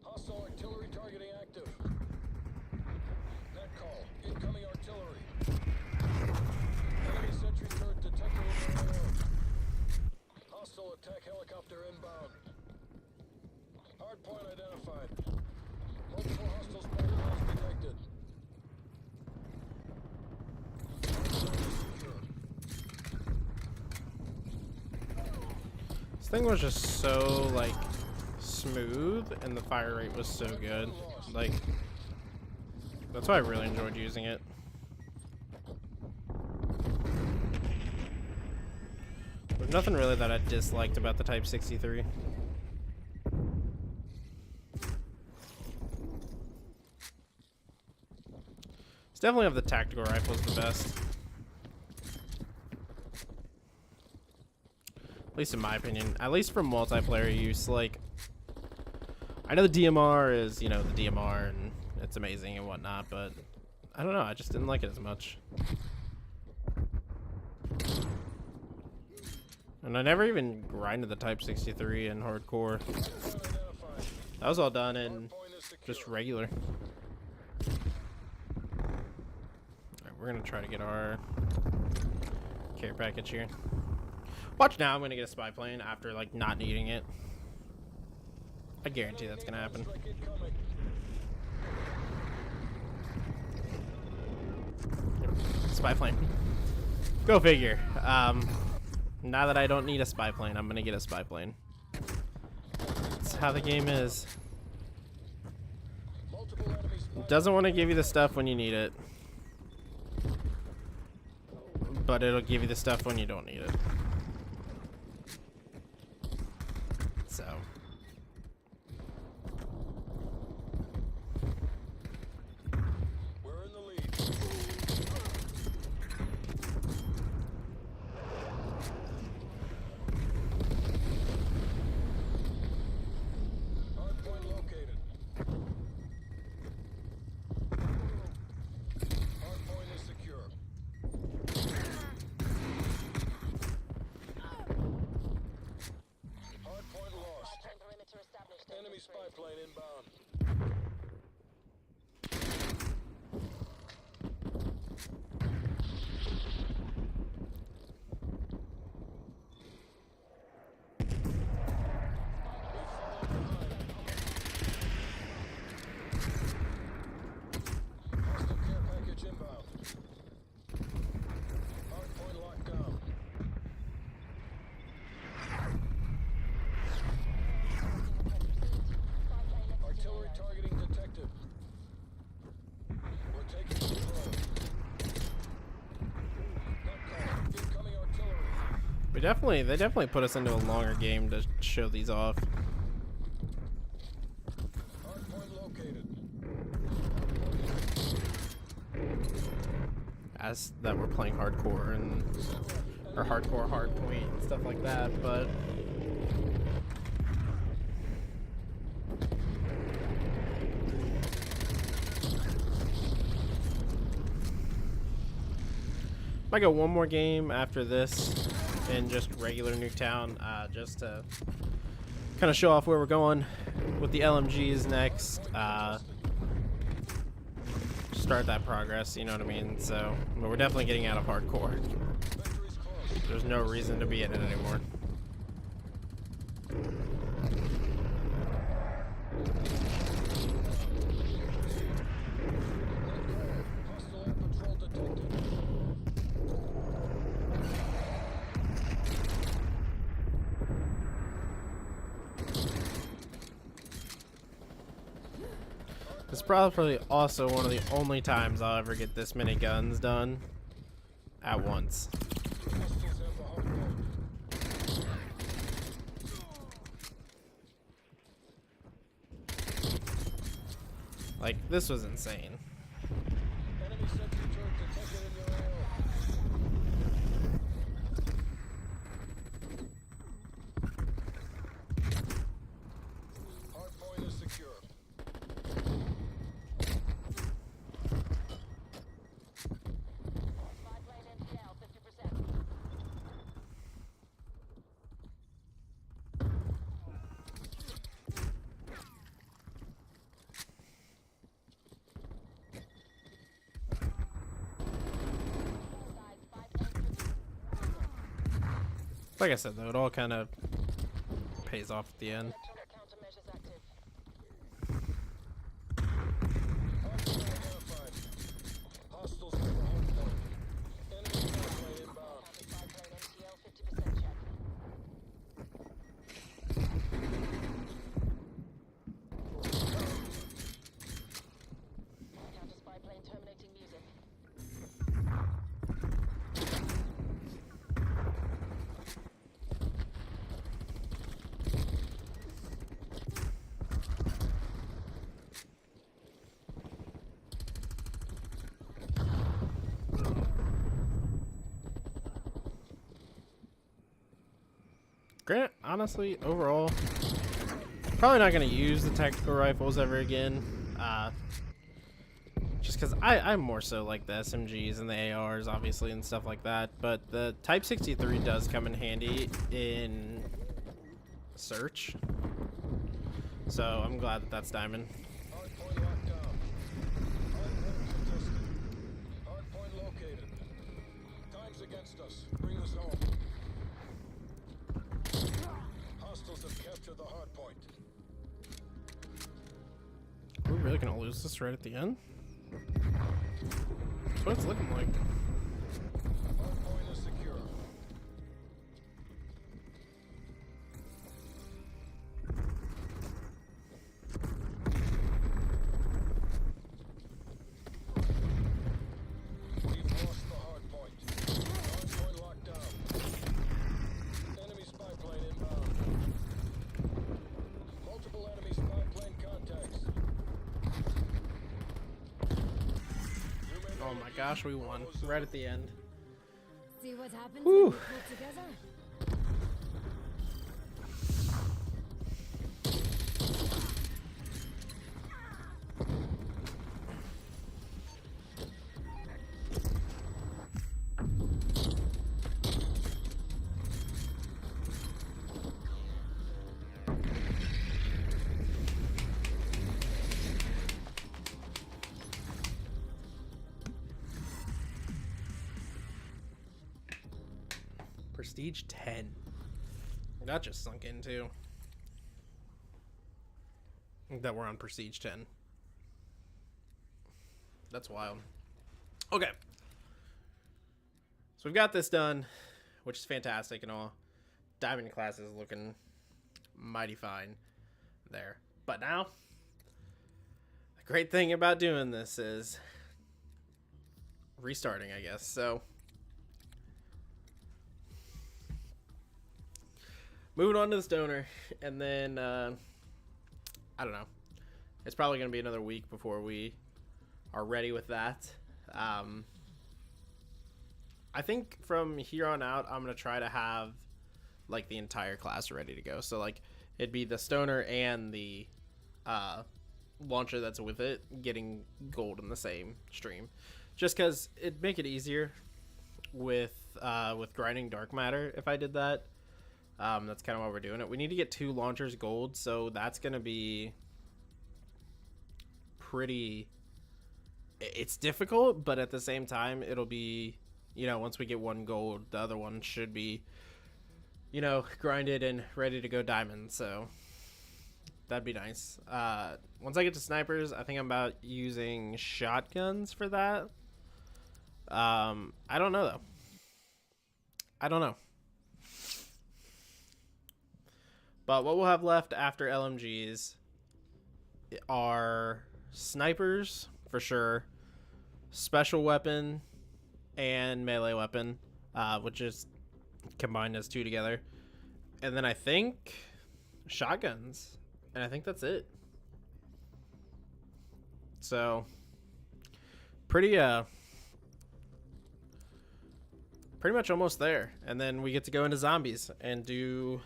Hostile artillery targeting active. Net call. Incoming artillery. Enemy sentry turret detected in the AO. Hostile attack helicopter inbound. Hardpoint identified. Multiple hostile spy planes detected. Hardpoint is secure. This thing was just so like smooth, and the fire rate was so good. Like, that's why I really enjoyed using it. There's nothing really that I disliked about the Type 63. It's definitely of the tactical rifles the best. At least in my opinion. At least for multiplayer use. Like, I know the DMR is, you know, the DMR and it's amazing and whatnot, but I don't know, I just didn't like it as much. And I never even grinded the Type 63 in hardcore. That was all done in just regular. Alright, we're gonna try to get our care package here. Watch now, I'm gonna get a spy plane after like not needing it. I guarantee that's gonna happen. Spy plane. Go figure. Now that I don't need a spy plane, I'm gonna get a spy plane. That's how the game is. It doesn't want to give you the stuff when you need it, but it'll give you the stuff when you don't need it. So. We're in the lead. Hardpoint located. Hardpoint is secure. Hardpoint lost. Hardpoint perimeter established. Enemy spy plane inbound. Hostile care package inbound. Hardpoint locked down. Artillery targeting detected. We're taking control. Net call. Incoming artillery. They definitely put us into a longer game to show these off. Hardpoint located. As that we're playing hardcore and or hardcore hardpoint and stuff like that, but might go one more game after this in just regular Nuketown, just to kind of show off where we're going with the LMGs next. Start that progress, you know what I mean? So, but we're definitely getting out of hardcore. Victory's close. There's no reason to be in it anymore. Hostile air patrol detected. It's probably also one of the only times I'll ever get this many guns done at once. Hostiles have the hardpoint. Like, this was insane. Enemy sentry turret detected in your AO. Hardpoint is secure. Spy plane NPL 50%. Side spy plane Like I said, though, it all kind of pays off at the end. countermeasures active. Hardpoint identified. Hostiles have the hardpoint. Enemy spy plane inbound. Counter spy plane NPL 50% check. Grant, honestly, overall, probably not going to use the tactical rifles ever again. Just because I'm more so like the SMGs and the ARs, obviously, and stuff like that. But the Type 63 does come in handy in search. So I'm glad that that's diamond. Hardpoint locked down. Hardpoint contested. Hardpoint located. Time's against us. Bring us home. Hostiles have captured the hardpoint. Are we really going to lose this right at the end? That's what it's looking like. Hardpoint is secure. We've lost the hardpoint. Hardpoint locked down. Enemy spy plane inbound. Multiple enemy spy plane contacts. Oh my gosh, we won right at the end. See what happens Whew. when we pull together? Prestige 10. That just sunk in too. That we're on Prestige 10. That's wild. Okay. So we've got this done, which is fantastic and all. Diamond class is looking mighty fine there. But now, the great thing about doing this is restarting, I guess. So moving on to the stoner, and then I don't know. It's probably going to be another week before we are ready with that. I think from here on out, I'm going to try to have like the entire class ready to go. So like it'd be the stoner and the launcher that's with it getting gold in the same stream, just because it'd make it easier with grinding dark matter if I did that. That's kind of why we're doing it. We need to get 2 launchers gold, so that's going to be pretty... It's difficult, but at the same time, it'll be, you know, once we get 1 gold, the other one should be, you know, grinded and ready to go diamond, so that'd be nice. Once I get to snipers, I think I'm about using shotguns for that. I don't know, though. I don't know. But what we'll have left after LMGs are snipers, for sure, special weapon, and melee weapon, which is combined as 2 together. And then I think shotguns. And I think that's it. So, pretty much almost there. And then we get to go into zombies and do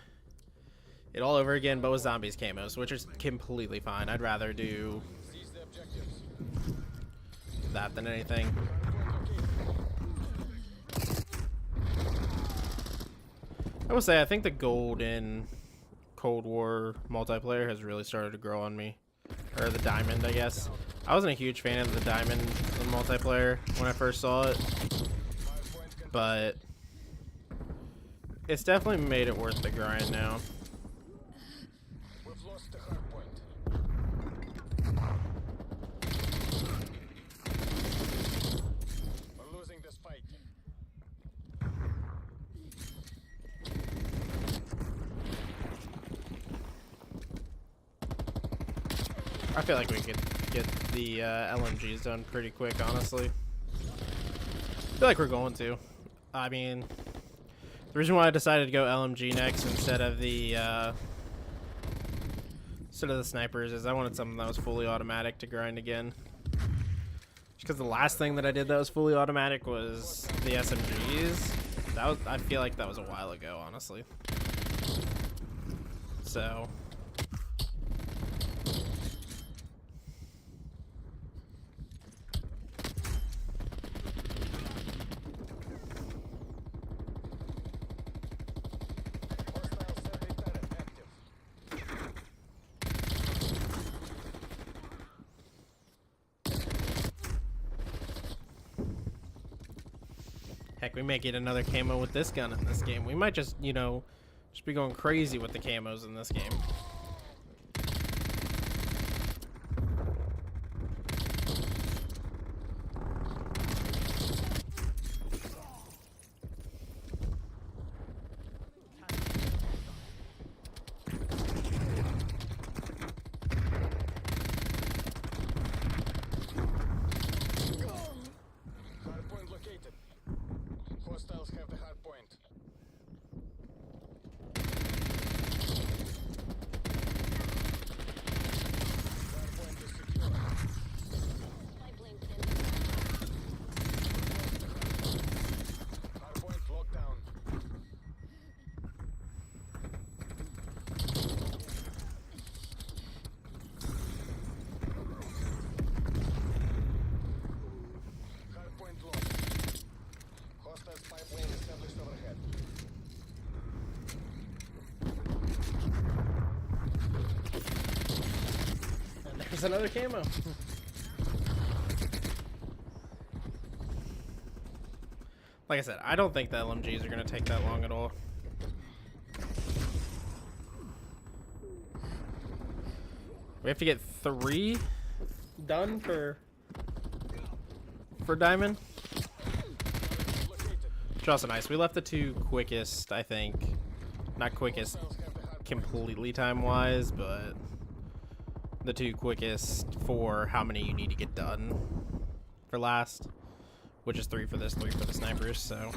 it all over again, but with zombies camos, which is completely fine. I'd rather do that than anything. I will say, I think the gold in Cold War multiplayer has really started to grow on me. Or the diamond, I guess. I wasn't a huge fan of the diamond in multiplayer when I first saw it, but it's definitely made it worth the grind now. We've lost the hardpoint. We're losing this fight. I feel like we could get the LMGs done pretty quick, honestly. I feel like we're going to. I mean, the reason why I decided to go LMG next instead of the snipers is I wanted something that was fully automatic to grind again. Just because the last thing that I did that was fully automatic was the SMGs. I feel like that was a while ago, honestly. So Hostile sentry turret active. heck, we may get another camo with this gun in this game. We might just, you know, just be going crazy with the camos in this game. Hardpoint located. Hostiles have the hardpoint. Hardpoint is secure. My blink in. Hardpoint locked down. Hardpoint lost. Hostiles pipeline established overhead. And there's another camo. Like I said, I don't think the LMGs are going to take that long at all. We have to get 3 done for diamond. Located. Which is also nice. We left the 2 quickest, I think. Not quickest Hostiles have the hardpoint. completely time-wise, but the 2 quickest for how many you need to get done for last. Which is 3 for this, 3 for the snipers, so...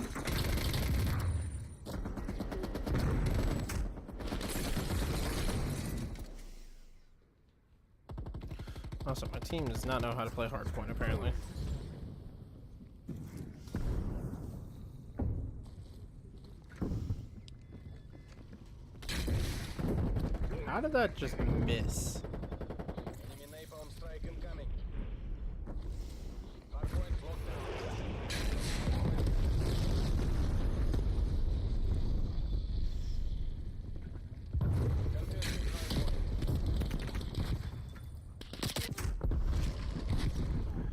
Also, my team does not know how to play hardpoint, apparently. How did that just miss? Enemy napalm strike incoming. Hardpoint locked down.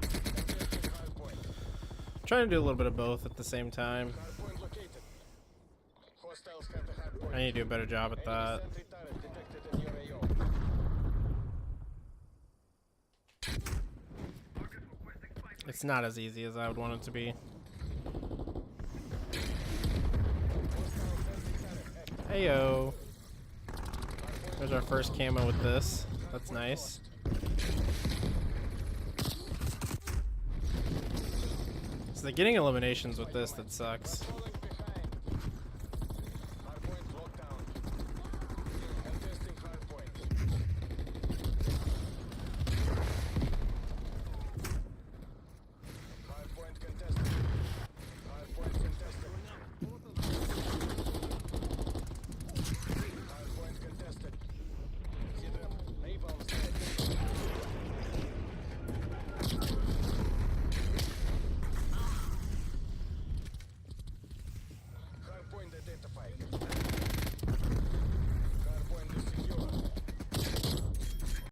Contesting hardpoint. Trying to do a little bit of both at the same time. Hardpoint located. Hostiles have the hardpoint. I need to do a better job at that. Enemy sentry turret detected in your AO. It's not as easy as I would want it to be. Heyo. There's our first camo with this. That's nice. So they're getting eliminations with this that sucks. Control